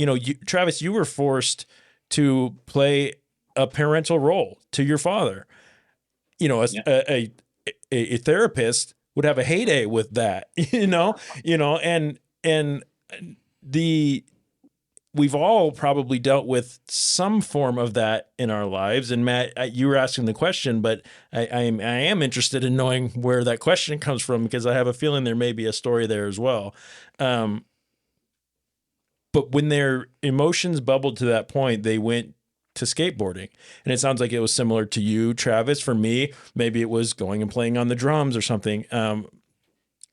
Travis, you were forced to play a parental role to your father. A therapist would have a heyday with that, and we've all probably dealt with some form of that in our lives. And Matt, you were asking the question, but I am interested in knowing where that question comes from, because I have a feeling there may be a story there as well. But when their emotions bubbled to that point, they went to skateboarding. And it sounds like it was similar to you, Travis. For me, maybe it was going and playing on the drums or something.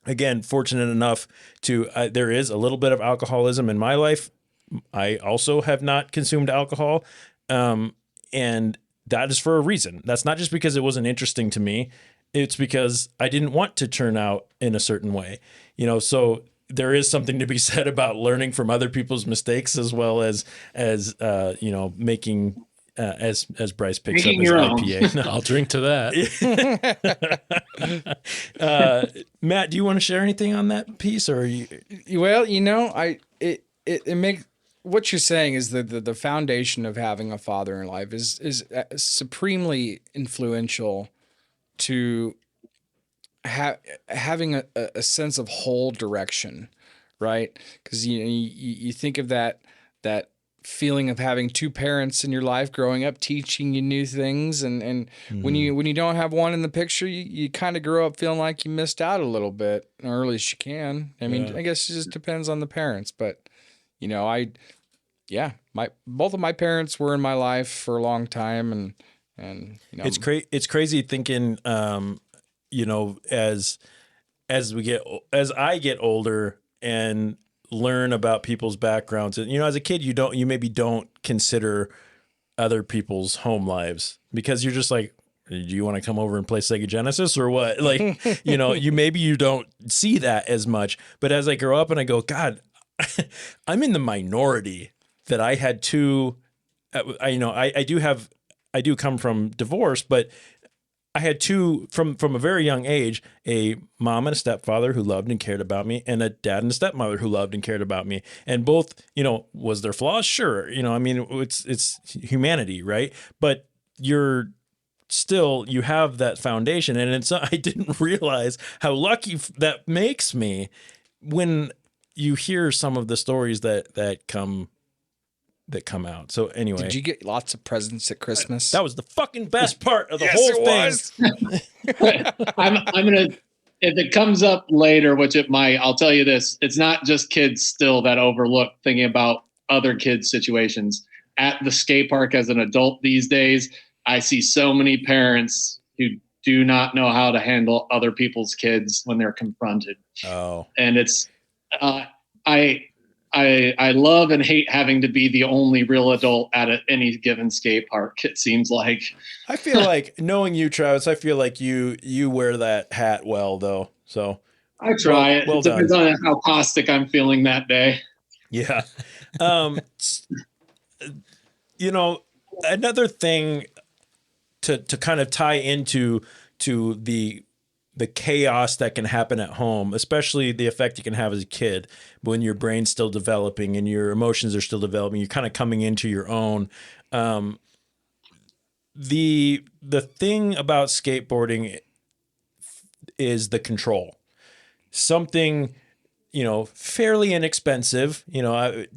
Again, fortunate enough to, there is a little bit of alcoholism in my life. I also have not consumed alcohol. And that is for a reason. That's not just because it wasn't interesting to me. It's because I didn't want to turn out in a certain way, so there is something to be said about learning from other people's mistakes, as well as making, as Brice picks Making up his your own. IPA. I'll drink to that. Matt, do you want to share anything on that piece, or are you? Well, it makes, what you're saying is that the foundation of having a father in life is supremely influential to having a sense of whole direction, right? Because you think of that feeling of having two parents in your life growing up, teaching you new things, and Mm-hmm. when you don't have one in the picture, you kind of grow up feeling like you missed out a little bit, or at least you can. I mean, Yeah. I guess it just depends on the parents, but both of my parents were in my life for a long time, and It's crazy thinking, as I get older and learn about people's backgrounds, and as a kid, you maybe don't consider other people's home lives, because you're just like, do you want to come over and play Sega Genesis or what? Like, you don't see that as much. But as I grow up and I go, God, I'm in the minority that I had two. I do come from divorce, but I had two from a very young age, a mom and a stepfather who loved and cared about me, and a dad and a stepmother who loved and cared about me. And both, was there flaws? Sure. It's humanity, right? But you have that foundation, and I didn't realize how lucky that makes me when you hear some of the stories that come out. So anyway, did you get lots of presents at Christmas? that was the fucking best part of the whole thing. I'm gonna, if it comes up later, which it might, I'll tell you this: it's not just kids still that overlook thinking about other kids' situations. At the skate park as an adult these days, I see so many parents who do not know how to handle other people's kids when they're confronted. Oh, and it's I love and hate having to be the only real adult at any given skate park. It seems like. I feel like, knowing you, Travis, I feel like you wear that hat well, though. So I try. Well It depends done. on how caustic I'm feeling that day. Yeah. Another thing to kind of tie into the chaos that can happen at home, especially the effect you can have as a kid when your brain's still developing and your emotions are still developing, you're kind of coming into your own. The thing about skateboarding is the control. Something, fairly inexpensive.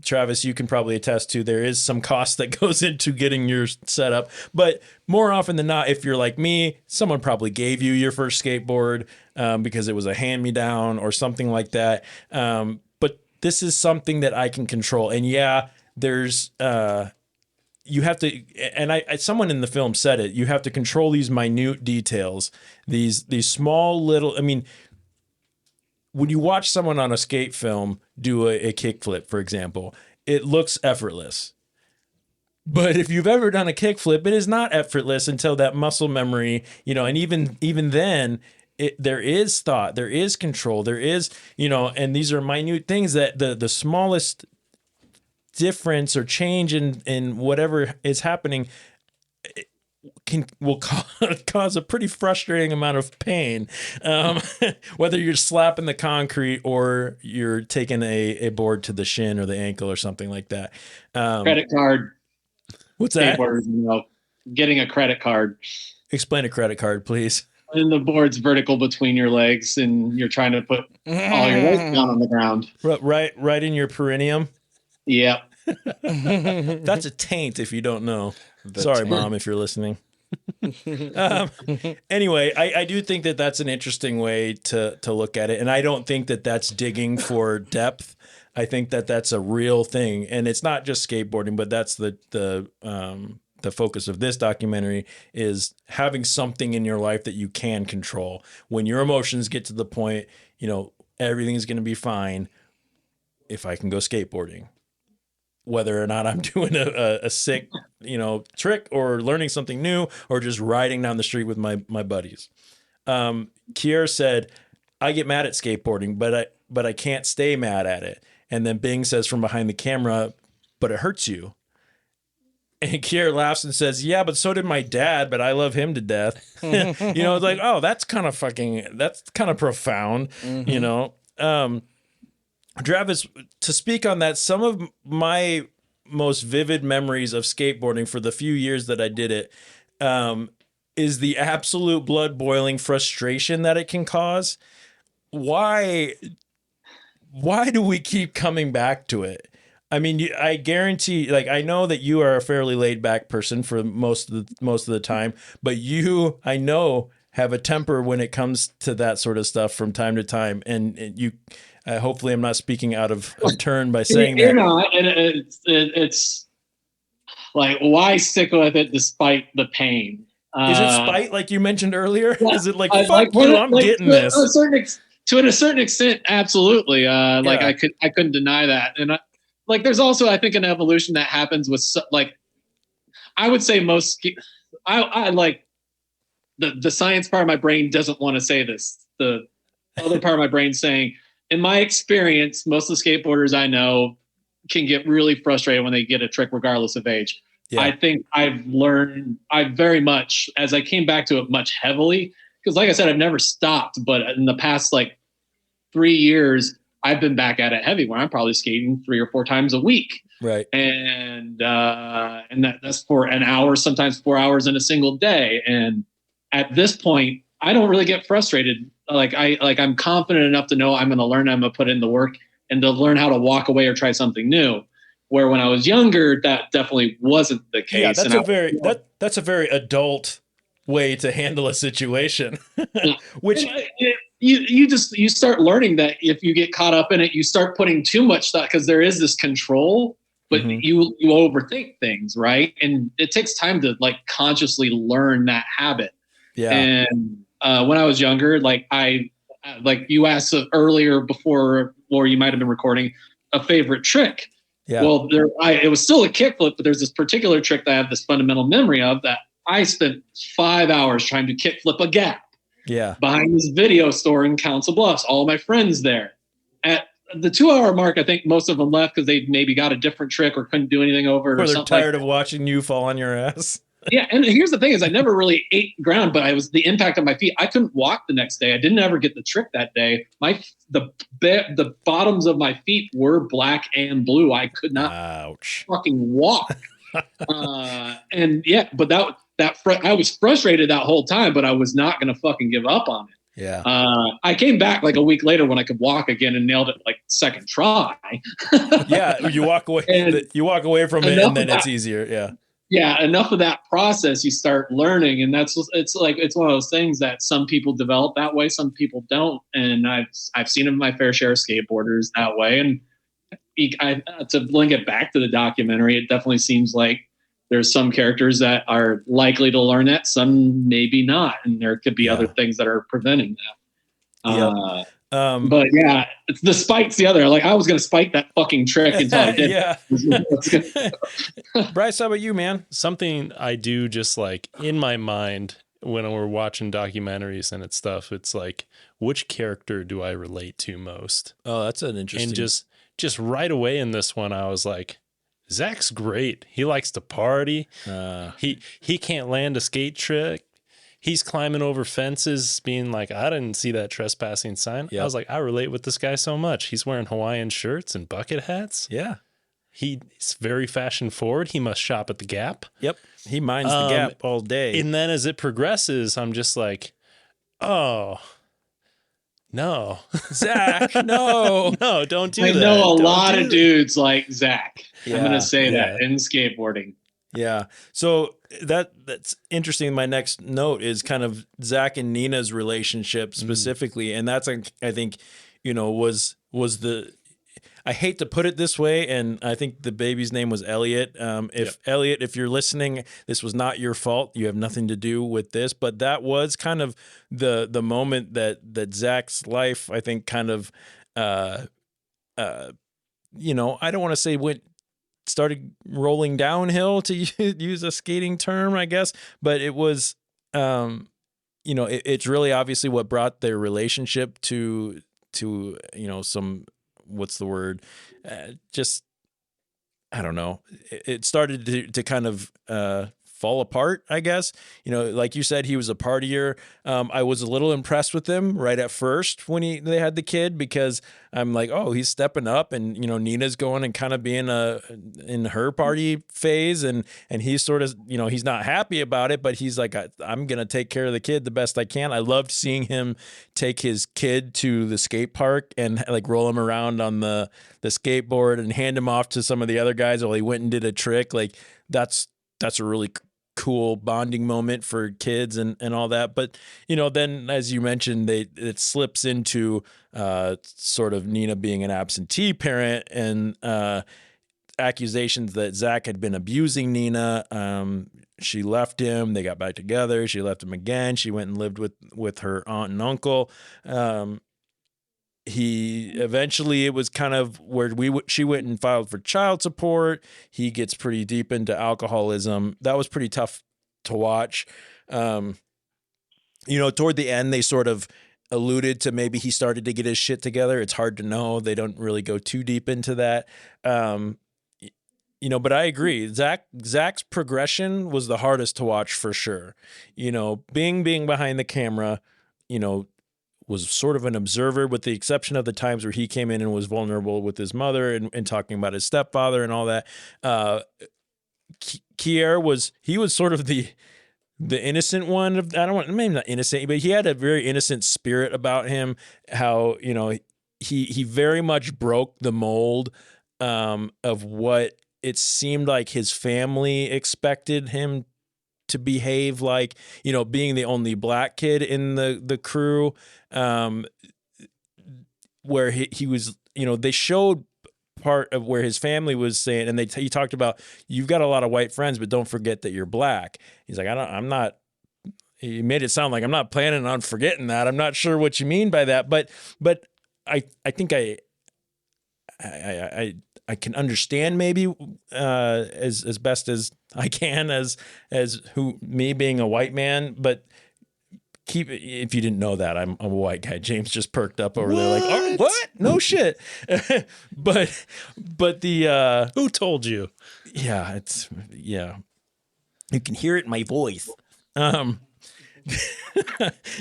Travis, you can probably attest to, there is some cost that goes into getting your setup, but more often than not, if you're like me, someone probably gave you your first skateboard because it was a hand-me-down or something like that. But this is something that I can control. And yeah, there's, you have to, and someone in the film said it, you have to control these minute details, these small little, when you watch someone on a skate film do a kickflip, for example, it looks effortless. But if you've ever done a kickflip, it is not effortless until that muscle memory, and even then, there is thought, there is control, there is, and these are minute things that the smallest difference or change in whatever is happening will cause a pretty frustrating amount of pain, whether you're slapping the concrete or you're taking a board to the shin or the ankle or something like that. Credit card. What's that? Skateboarders, getting a credit card. Explain a credit card, please. And the board's vertical between your legs, and you're trying to put all your weight down on the ground. Right in your perineum. Yeah. That's a taint if you don't know. Sorry, Mom, if you're listening. Anyway, I do think that that's an interesting way to look at it. And I don't think that that's digging for depth. I think that that's a real thing. And it's not just skateboarding, but that's the focus of this documentary is having something in your life that you can control. When your emotions get to the point, everything's going to be fine if I can go skateboarding. Whether or not I'm doing a sick, trick or learning something new or just riding down the street with my buddies. Kier said, I get mad at skateboarding, but I can't stay mad at it. And then Bing says from behind the camera, but it hurts you. And Kier laughs and says, yeah, but so did my dad, but I love him to death. It's like, oh, that's kind of profound, Travis, to speak on that, some of my most vivid memories of skateboarding for the few years that I did it is the absolute blood boiling frustration that it can cause. Why do we keep coming back to it? I mean, I guarantee, I know that you are a fairly laid back person for most of the time, but you, I know, have a temper when it comes to that sort of stuff from time to time, and you. Hopefully, I'm not speaking out of turn by saying that. You're not. It's like, why stick with it despite the pain? Is it spite, like you mentioned earlier? Yeah, is it like, fuck you, I'm getting this? To a certain extent, absolutely. I couldn't deny that. And there's also, I think, an evolution that happens with, I would say I like the science part of my brain doesn't want to say this. The other part of my brain saying, in my experience, most of the skateboarders I know can get really frustrated when they get a trick, regardless of age. Yeah. I think I very much, as I came back to it much heavily, because like I said, I've never stopped, but in the past 3 years, I've been back at it heavy, where I'm probably skating 3 or 4 times a week. Right. And that's for an hour, sometimes 4 hours in a single day. And at this point, I don't really get frustrated. I'm confident enough to know I'm going to learn, I'm going to put in the work and to learn how to walk away or try something new. Where when I was younger, that definitely wasn't the case. Yeah, that's a very adult way to handle a situation. Which you start learning that if you get caught up in it, you start putting too much thought, because there is this control, but you overthink things, right? And it takes time to consciously learn that habit. Yeah. And when I was younger, you asked earlier before, or you might have been recording, a favorite trick. Yeah. Well, it was still a kickflip, but there's this particular trick that I have this fundamental memory of that I spent 5 hours trying to kickflip a gap. Yeah. Behind this video store in Council Bluffs, all my friends there. At the 2 hour mark, I think most of them left because they maybe got a different trick or couldn't do anything over it. Or they're tired of watching you fall on your ass. Yeah, and here's the thing is I never really ate ground, but the impact of my feet. I couldn't walk the next day. I didn't ever get the trick that day. The bottoms of my feet were black and blue. I could not fucking walk. And yeah, but I was frustrated that whole time, but I was not going to fucking give up on it. Yeah. I came back a week later when I could walk again and nailed it second try. Yeah, you walk away from it and then it's easier. Yeah. Yeah, enough of that process, you start learning, and it's one of those things that some people develop that way, some people don't, and I've seen my fair share of skateboarders that way. And to link it back to the documentary, it definitely seems like there's some characters that are likely to learn that, some maybe not, and there could be other things that are preventing that. But yeah, it's the spike's the other. I was going to spike that fucking trick until I did. Yeah. Brice, how about you, man? Something I do just in my mind when we're watching documentaries and stuff, it's which character do I relate to most? Oh, that's an interesting. And just right away in this one, I was like, Zach's great. He likes to party. He can't land a skate trick. He's climbing over fences, being like, I didn't see that trespassing sign. Yep. I was like, I relate with this guy so much. He's wearing Hawaiian shirts and bucket hats. Yeah. He's very fashion forward. He must shop at the Gap. Yep. He minds the Gap all day. And then as it progresses, I'm just like, Oh. No. Zach, no. No, don't do I that. know a Don't lot do of dudes like Zach. I'm Yeah, going to say yeah. that in skateboarding. Yeah. So that's interesting. My next note is kind of Zach and Nina's relationship specifically. And that's, I think, was the, I hate to put it this way, and I think the baby's name was Elliot. Elliot, if you're listening, this was not your fault. You have nothing to do with this, but that was kind of the moment that Zach's life, I think, kind of, I don't want to say started rolling downhill, to use a skating term, I guess, but it was, it's really obviously what brought their relationship to some, what's the word? Just, I don't know. It started to kind of fall apart, I guess. Like you said, he was a partier. I was a little impressed with him right at first when they had the kid, because I'm like, oh, he's stepping up, and Nina's going and kind of being in her party phase, and he's sort of, he's not happy about it, but he's like, I'm gonna take care of the kid the best I can. I loved seeing him take his kid to the skate park and like roll him around on the skateboard and hand him off to some of the other guys while he went and did a trick. Like that's a really cool bonding moment for kids and all that. But, then as you mentioned, it slips into sort of Nina being an absentee parent and accusations that Zach had been abusing Nina. She left him. They got back together. She left him again. She went and lived with her aunt and uncle. He eventually, it was kind of where she went and filed for child support. He gets pretty deep into alcoholism. That was pretty tough to watch. Toward the end, they sort of alluded to maybe he started to get his shit together. It's hard to know. They don't really go too deep into that. But I agree. Zach's progression was the hardest to watch for sure. Being behind the camera, was sort of an observer, with the exception of the times where he came in and was vulnerable with his mother and talking about his stepfather and all that. Kier was sort of the innocent one of, maybe not innocent, but he had a very innocent spirit about him. How, he very much broke the mold of what it seemed like his family expected him to behave like, being the only black kid in the crew, where he was, they showed part of where his family was saying, and he talked about, you've got a lot of white friends, but don't forget that you're black. He's like, he made it sound like, I'm not planning on forgetting that. I'm not sure what you mean by that, but I think I can understand maybe as best as I can as me being a white man, but if you didn't know that, I'm a white guy. James just perked up over there like, oh, what? No shit. but the who told you? Yeah, you can hear it in my voice.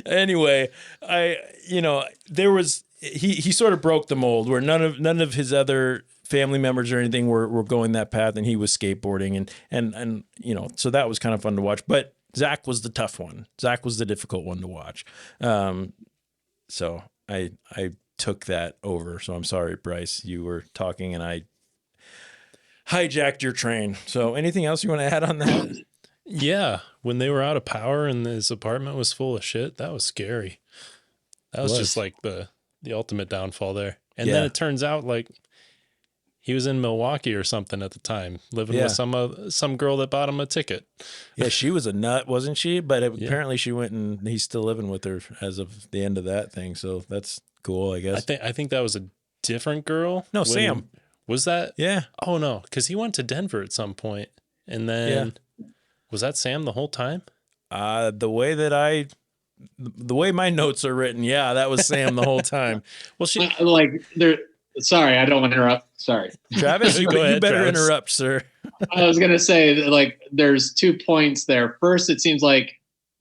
Anyway, there was he sort of broke the mold where none of his other family members or anything were going that path, and he was skateboarding and so that was kind of fun to watch. But Zach was the tough one. Zach was the difficult one to watch. So I took that over. So I'm sorry, Brice, you were talking and I hijacked your train. So anything else you want to add on that? Yeah, when they were out of power and his apartment was full of shit, that was scary. That was just like the ultimate downfall there. And then it turns out like he was in Milwaukee or something at the time, living with some girl that bought him a ticket. Yeah, she was a nut, wasn't she? But apparently she went and he's still living with her as of the end of that thing. So that's cool, I guess. I think that was a different girl. No, Sam. Was that? Yeah. Oh, no, because he went to Denver at some point. And then was that Sam the whole time? The way my notes are written, that was Sam the whole time. Well, sorry, I don't want to interrupt. Sorry. Travis, you better Travis. interrupt, sir. I was going to say, there's 2 points there. First, it seems like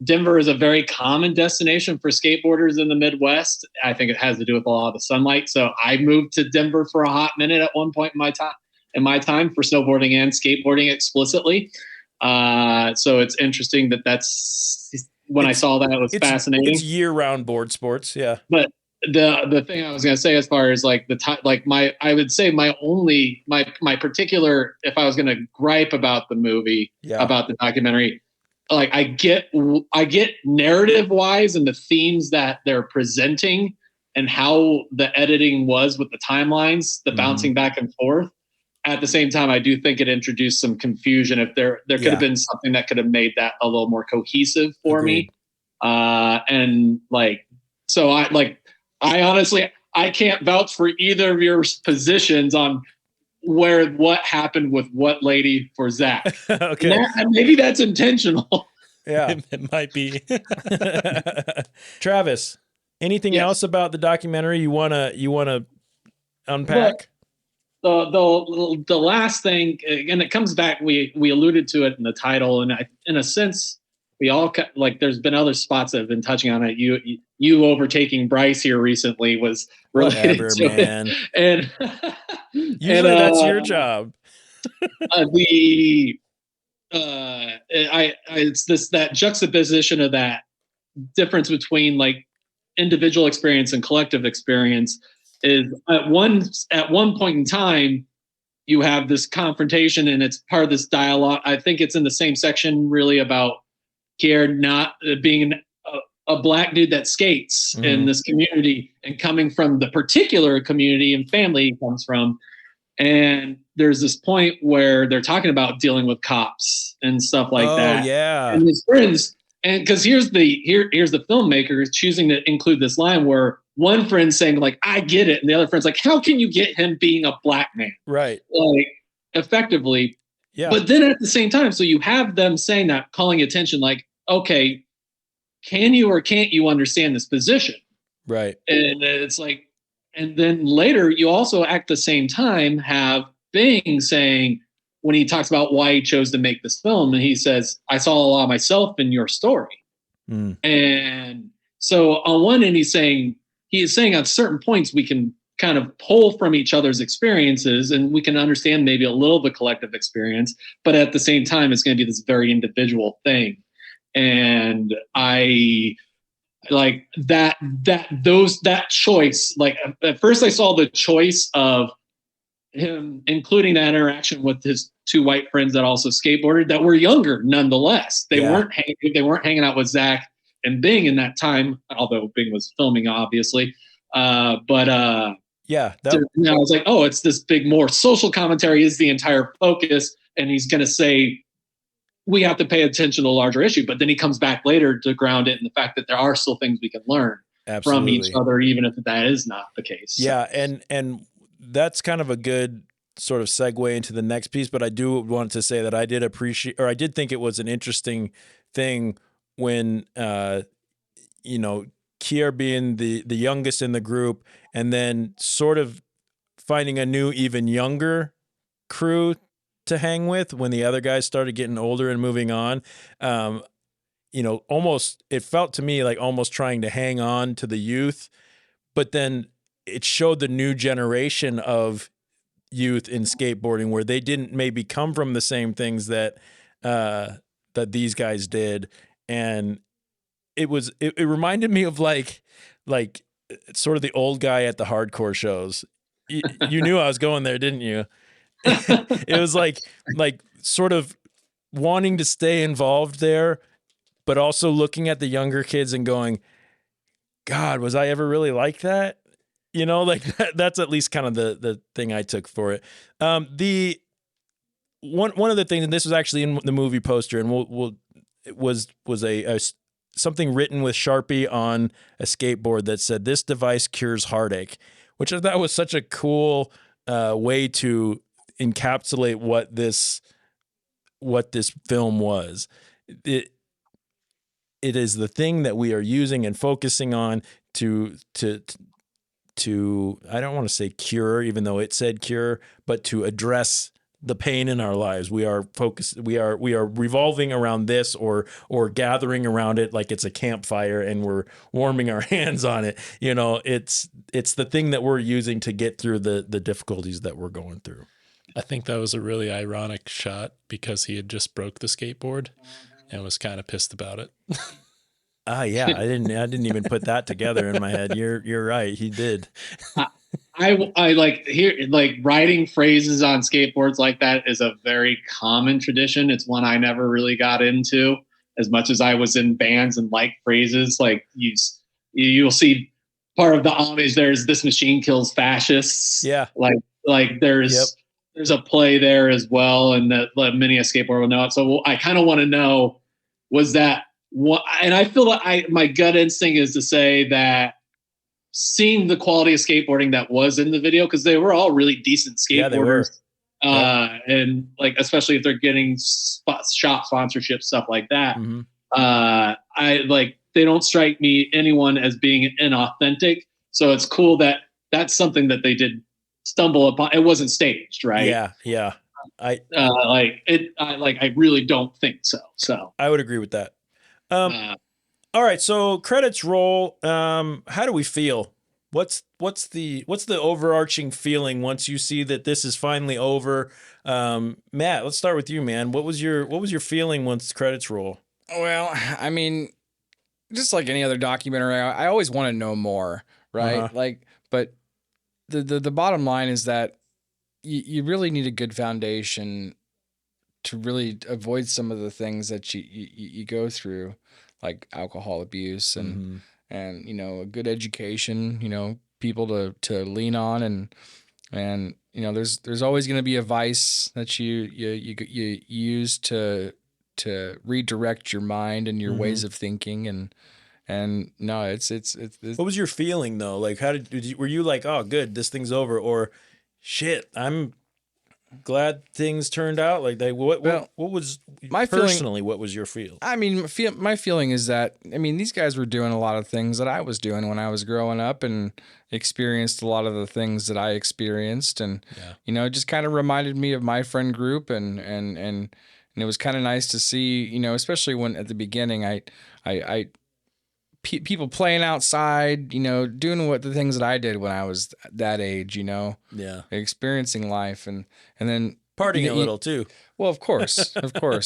Denver is a very common destination for skateboarders in the Midwest. I think it has to do with a lot of the sunlight. So I moved to Denver for a hot minute at one point in my time for snowboarding and skateboarding explicitly. So it's interesting that's when I saw that, it was fascinating. It's year-round board sports, yeah. But the thing I was going to say, as far as like I would say my particular, if I was going to gripe about the movie, about the documentary, like I get narrative wise and the themes that they're presenting and how the editing was with the timelines, the bouncing back and forth. At the same time, I do think it introduced some confusion. If there could have been something that could have made that a little more cohesive for me. And like, so I honestly, I can't vouch for either of your positions on what happened with what lady for Zach. Okay. Maybe that's intentional. Yeah, it might be. Travis, anything else about the documentary you wanna unpack? The last thing, and it comes back, we alluded to it in the title, and in a sense, we all like. There's been other spots that have been touching on it. You overtaking Brice here recently was related to it, and usually that's your job. It's that juxtaposition of that difference between like individual experience and collective experience is at one point in time you have this confrontation, and it's part of this dialogue. I think it's in the same section really about Kier not being a black dude that skates in this community and coming from the particular community and family he comes from. And there's this point where they're talking about dealing with cops and stuff like that. Oh, yeah. And his friends, and because here's the filmmaker choosing to include this line where one friend's saying like, I get it. And the other friend's like, how can you get him being a black man? Right. Like effectively. Yeah. But then at the same time, so you have them saying that, calling attention like, okay, can you or can't you understand this position? Right. And it's like, and then later you also at the same time have Bing saying, when he talks about why he chose to make this film, and he says, I saw a lot of myself in your story. And so on one end, he is saying at certain points, we can kind of pull from each other's experiences and we can understand maybe a little of the collective experience, but at the same time, it's going to be this very individual thing. And I like that choice. Like at first I saw the choice of him including that interaction with his two white friends that also skateboarded that were younger nonetheless. They weren't hanging out with Zach and Bing in that time, although Bing was filming obviously. I was like, oh, it's this big, more social commentary is the entire focus. And he's going to say, we have to pay attention to a larger issue. But then he comes back later to ground it in the fact that there are still things we can learn from each other, even if that is not the case. Yeah. And that's kind of a good sort of segue into the next piece. But I do want to say that I did appreciate, or I did think it was an interesting thing when, Kier being the youngest in the group and then sort of finding a new, even younger crew to hang with when the other guys started getting older and moving on. Almost, it felt to me like almost trying to hang on to the youth, but then it showed the new generation of youth in skateboarding where they didn't maybe come from the same things that these guys did. And it reminded me of like sort of the old guy at the hardcore shows. You knew I was going there, didn't you? It was like sort of wanting to stay involved there, but also looking at the younger kids and going, God, was I ever really like that? That's at least kind of the thing I took for it. The one of the things, and this was actually in the movie poster, and it was a something written with Sharpie on a skateboard that said, "This device cures heartache," which I thought was such a cool way to encapsulate what this film was. It is the thing that we are using and focusing on to I don't want to say cure, even though it said cure, but to address the pain in our lives. We are focused. We are revolving around this or gathering around it like it's a campfire and we're warming our hands on it. It's the thing that we're using to get through the difficulties that we're going through. I think that was a really ironic shot because he had just broke the skateboard and was kind of pissed about it. Yeah, I didn't even put that together in my head. You're right. He did. I like writing phrases on skateboards like that is a very common tradition. It's one I never really got into as much as I was in bands and like phrases. Like you'll see part of the homage. There's this machine kills fascists. Yeah. Like there's a play there as well. And that many a skateboarder will know it. So I kind of want to know, was that what, and I feel that my gut instinct is to say that seeing the quality of skateboarding that was in the video, because they were all really decent skateboarders. Yeah, they were. And like, especially if they're getting shop sponsorship, stuff like that. Mm-hmm. They don't strike me anyone as being inauthentic. So it's cool that that's something that they did stumble upon. It wasn't staged, right? Yeah. I really don't think so. So I would agree with that. All right, so credits roll. How do we feel? What's the overarching feeling once you see that this is finally over? Matt, let's start with you, man. What was your feeling once the credits roll? Well, I mean, just like any other documentary, I always want to know more, right? Uh-huh. But the bottom line is that you really need a good foundation to really avoid some of the things that you go through, like alcohol abuse and a good education, people to lean on and there's always going to be a vice that you use to redirect your mind and your ways of thinking and no, it's what was your feeling though? Like were you like, oh good, this thing's over, or shit, I'm glad things turned out like that? What was my personally feeling, what was your feel? I mean, my feeling is that, I mean, these guys were doing a lot of things that I was doing when I was growing up and experienced a lot of the things that I experienced. And, it just kind of reminded me of my friend group and it was kind of nice to see, especially when at the beginning, people playing outside, doing the things that I did when I was that age, experiencing life and then partying a little too. Well, of course.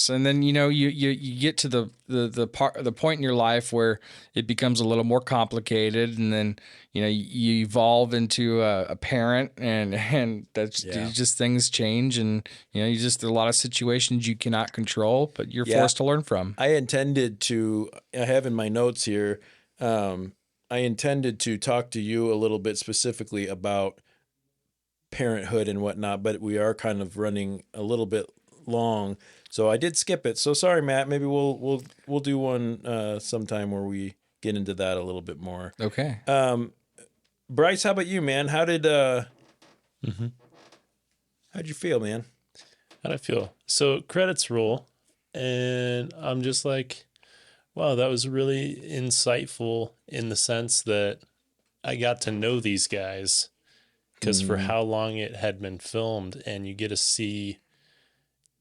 And then, you get to the point in your life where it becomes a little more complicated, and then, you evolve into a parent and that's just things change. And, there are a lot of situations you cannot control, but you're forced to learn from. I have in my notes here, I intended to talk to you a little bit specifically about parenthood and whatnot, but we are kind of running a little bit long, so I did skip it. So sorry, Matt. Maybe we'll do one sometime where we get into that a little bit more. Okay. Brice, how about you, man? How did how'd you feel, man? How'd I feel? So credits roll, and I'm just like, wow, that was really insightful in the sense that I got to know these guys. Because for how long it had been filmed, and you get to see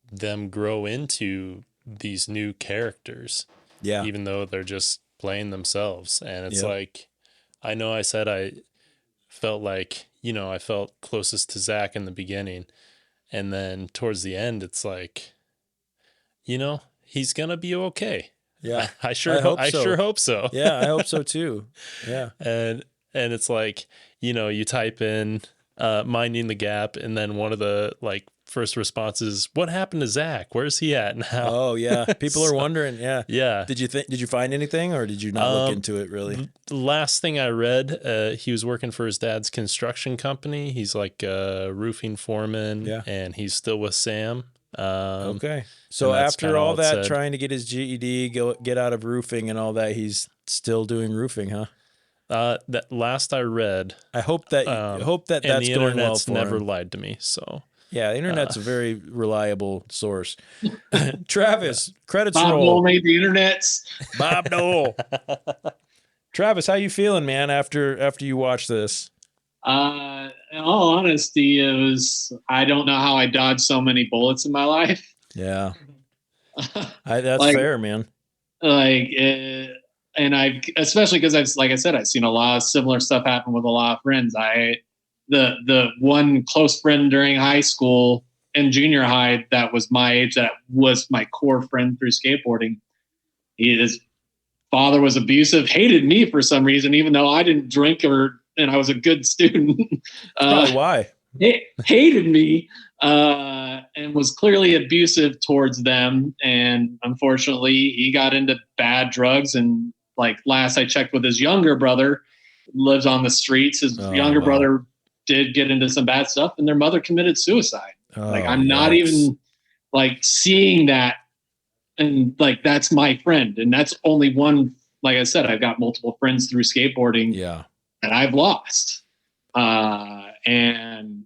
them grow into these new characters. Yeah. Even though they're just playing themselves. And it's like, I know I said I felt like, I felt closest to Zach in the beginning. And then towards the end, it's like, he's going to be okay. Yeah. I sure hope so. Yeah, I hope so too. Yeah. And it's like, you type in minding the gap, and then one of the first responses, what happened to Zach? Where's he at now? Oh yeah. People are wondering. Yeah. Yeah. Did you find anything, or did you not look into it really? The last thing I read, he was working for his dad's construction company. He's like a roofing foreman, and he's still with Sam. Okay. So after all that, trying to get his GED, get out of roofing and all that, he's still doing roofing, huh? That last I read, I hope that that's the going well for never him. lied to me. So yeah, the internet's a very reliable source. Travis, credits Bob roll. Dole made the internets. Bob Dole. Travis, how you feeling, man? After you watch this? In all honesty, I don't know how I dodged so many bullets in my life. Yeah, that's fair, man. And especially because I've seen a lot of similar stuff happen with a lot of friends. The one close friend during high school and junior high that was my age, that was my core friend through skateboarding. He is father was abusive, hated me for some reason, even though I didn't drink and I was a good student. Probably why. Hated me and was clearly abusive towards them. And unfortunately, he got into bad drugs. And like last I checked with his younger brother, lives on the streets. His younger brother did get into some bad stuff, and their mother committed suicide. Like I'm not even like seeing that. And like, that's my friend. And that's only one, like I said, I've got multiple friends through skateboarding that I've lost. And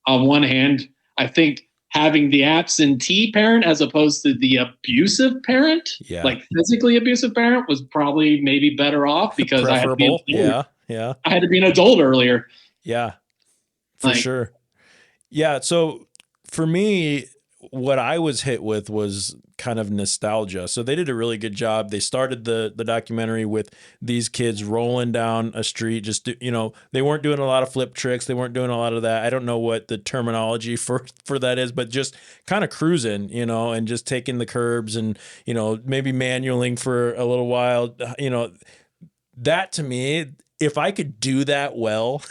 on one hand, I think having the absentee parent as opposed to the abusive parent, like physically abusive parent, was probably maybe better off because I had to be I had to be an adult earlier. Yeah, for sure. Yeah. So for me, what I was hit with was kind of nostalgia. So they did a really good job. They started the documentary with these kids rolling down a street. Just, they weren't doing a lot of flip tricks. They weren't doing a lot of that. I don't know what the terminology for that is, but just kind of cruising, and just taking the curbs and, maybe manualing for a little while, that to me, if I could do that well,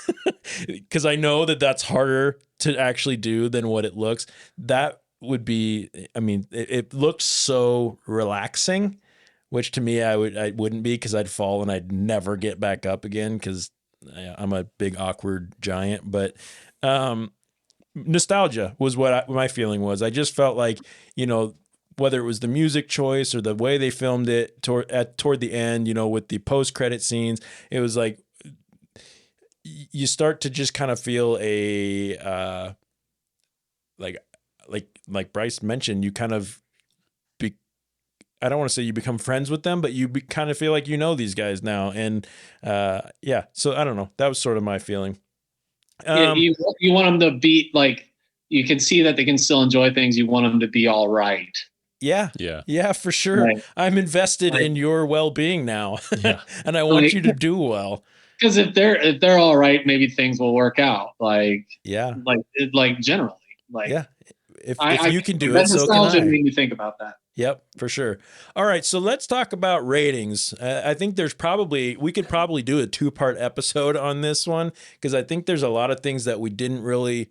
because I know that that's harder to actually do than what it looks, that would be, I mean, it looks so relaxing, which to me, I wouldn't be, because I'd fall and I'd never get back up again, because I'm a big awkward giant. But nostalgia was what my feeling was. I just felt like, whether it was the music choice or the way they filmed it toward the end, with the post-credit scenes, it was like you start to just kind of feel a like Brice mentioned, you kind of I don't want to say you become friends with them, but you kind of feel like these guys now. And so I don't know. That was sort of my feeling. You want them to be like, you can see that they can still enjoy things. You want them to be all right. Yeah, for sure. Right. I'm invested in your well-being now, and I want you to do well. Because if they're all right, maybe things will work out. Like generally, if you can do it, so can I. Made me think about that. Yep, for sure. All right, so let's talk about ratings. I think we could probably do a 2-part episode on this one, because I think there's a lot of things that we didn't really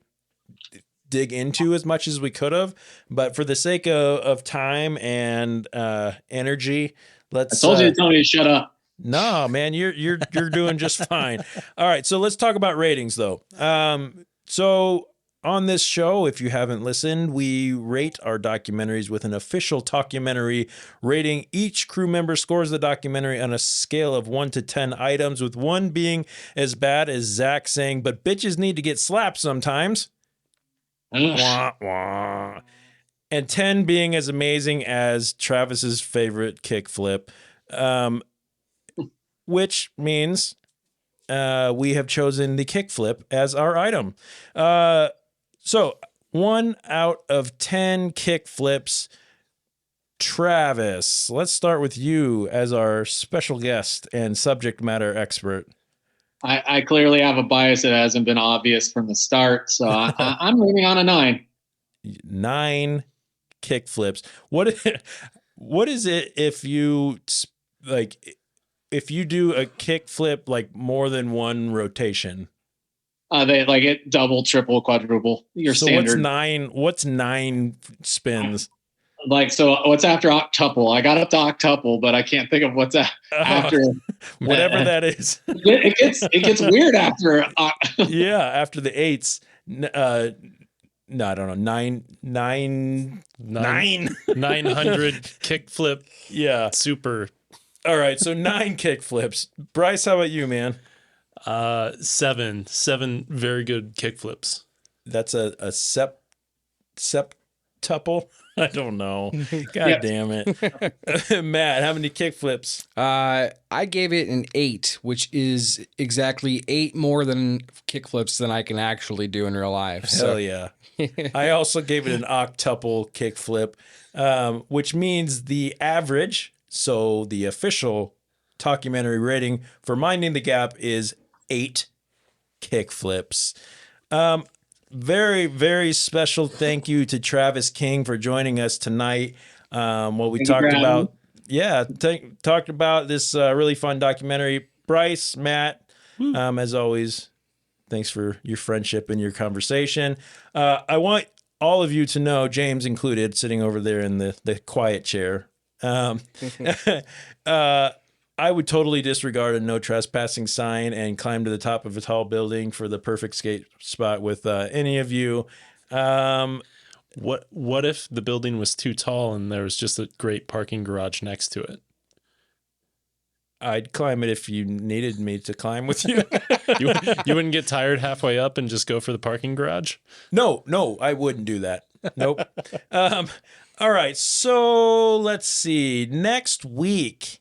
dig into as much as we could have, but for the sake of time and energy, let's. I told you to tell me to shut up. No, man, you're doing just fine. All right, so let's talk about ratings, though. So on this show, if you haven't listened, we rate our documentaries with an official Talkumentary rating. Each crew member scores the documentary on a scale of 1 to 10 items, with 1 being as bad as Zach saying, "But bitches need to get slapped sometimes." Wah, wah. And 10 being as amazing as Travis's favorite kickflip, which means we have chosen the kickflip as our item. So 1 out of 10 kickflips. Travis, let's start with you as our special guest and subject matter expert. I clearly have a bias that hasn't been obvious from the start, so I'm leaning on a 9. 9 kickflips. What is it if you do a kickflip like more than 1 rotation? They like it double, triple, quadruple. Your standard. What's 9 spins? Like, so what's after octuple? I got up to octuple, but I can't think of what's after. Whatever that is. It gets weird after. After the 8s. No, I don't know. 900 kickflip. Yeah. Super. All right. So 9 kickflips. Brice, how about you, man? 7 very good kickflips. That's a septuple. I don't know. God damn it. Matt, how many kickflips? I gave it an 8, which is exactly 8 more than kickflips than I can actually do in real life. Hell yeah. I also gave it an octuple kickflip, which means the average, so the official Talkumentary rating for Minding the Gap is 8 kickflips. Very, very special thank you to Travis King for joining us tonight. We talked about talked about this really fun documentary. Brice, Matt, as always, thanks for your friendship and your conversation. I want all of you to know, James included, sitting over there in the quiet chair. I would totally disregard a no trespassing sign and climb to the top of a tall building for the perfect skate spot with any of you. What if the building was too tall and there was just a great parking garage next to it? I'd climb it if you needed me to climb with you. You wouldn't get tired halfway up and just go for the parking garage? No, I wouldn't do that. Nope. All right, so let's see. Next week,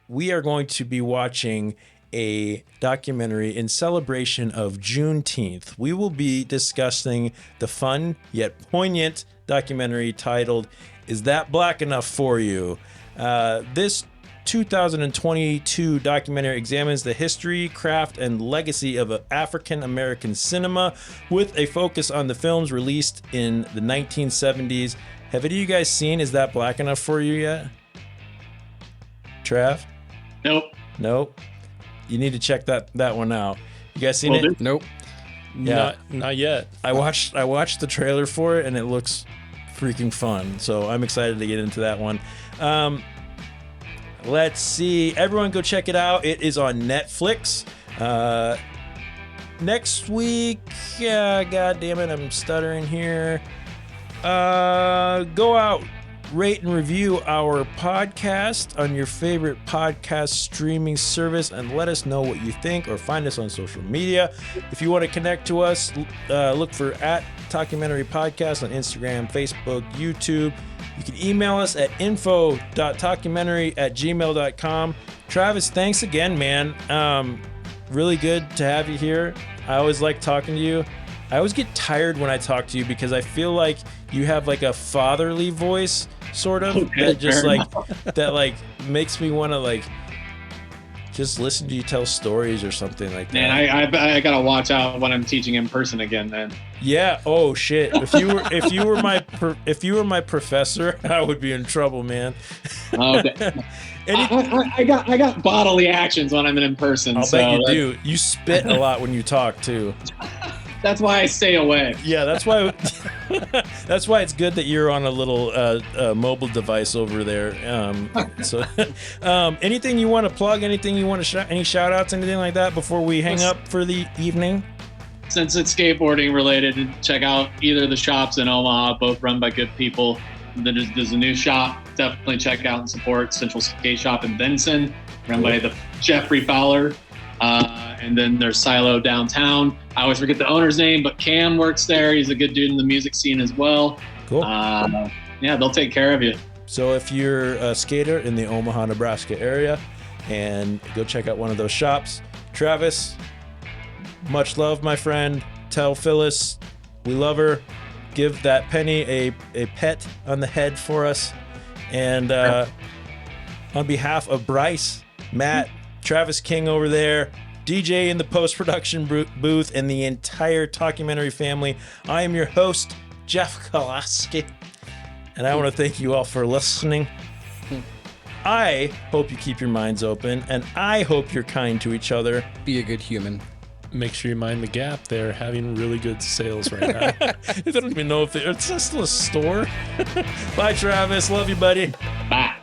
we are going to be watching a documentary in celebration of Juneteenth. We will be discussing the fun yet poignant documentary titled, Is That Black Enough For You? This 2022 documentary examines the history, craft, and legacy of African American cinema with a focus on the films released in the 1970s. Have any of you guys seen Is That Black Enough For You yet? Trav? Nope. You need to check that one out. You guys seen it? Nope. Yeah. Not yet. I watched the trailer for it and it looks freaking fun. So I'm excited to get into that one. Let's see. Everyone go check it out. It is on Netflix. Next week, God damn it, I'm stuttering here. Go out, rate and review our podcast on your favorite podcast streaming service and let us know what you think, or find us on social media. If you want to connect to us, look for @Talkumentary Podcast on Instagram, Facebook, YouTube. You can email us at info.talkumentary@gmail.com. Travis, thanks again, man. Really good to have you here. I always like talking to you. I always get tired when I talk to you because I feel like you have like a fatherly voice, sort of, that just like makes me want to like just listen to you tell stories or something like that. Man, I gotta watch out when I'm teaching in person again, then. Yeah. Oh shit. If you were my professor, I would be in trouble, man. Okay. I got bodily actions when I'm in person. I'll bet you do. You spit a lot when you talk too. That's why I stay away. Yeah, that's why. That's why it's good that you're on a little mobile device over there. Anything you want to plug? Anything you want to any shout outs? Anything like that before we hang up for the evening? Since it's skateboarding related, check out either of the shops in Omaha, both run by good people. There's a new shop. Definitely check out and support Central Skate Shop in Benson, run by the Jeffrey Fowler. And then there's Silo downtown. I always forget the owner's name, but Cam works there. He's a good dude in the music scene as well. Cool. Yeah, they'll take care of you. So if you're a skater in the Omaha, Nebraska area, and go check out one of those shops. Travis, much love, my friend. Tell Phyllis we love her. Give that Penny a pet on the head for us. And on behalf of Brice, Matt, Travis King over there, DJ in the post-production booth, and the entire Talkumentary family, I am your host, Jeff Kolaski, and I want to thank you all for listening. I hope you keep your minds open, and I hope you're kind to each other. Be a good human. Make sure you mind the Gap. They're having really good sales right now. I don't even know if it's still a store. Bye, Travis. Love you, buddy. Bye.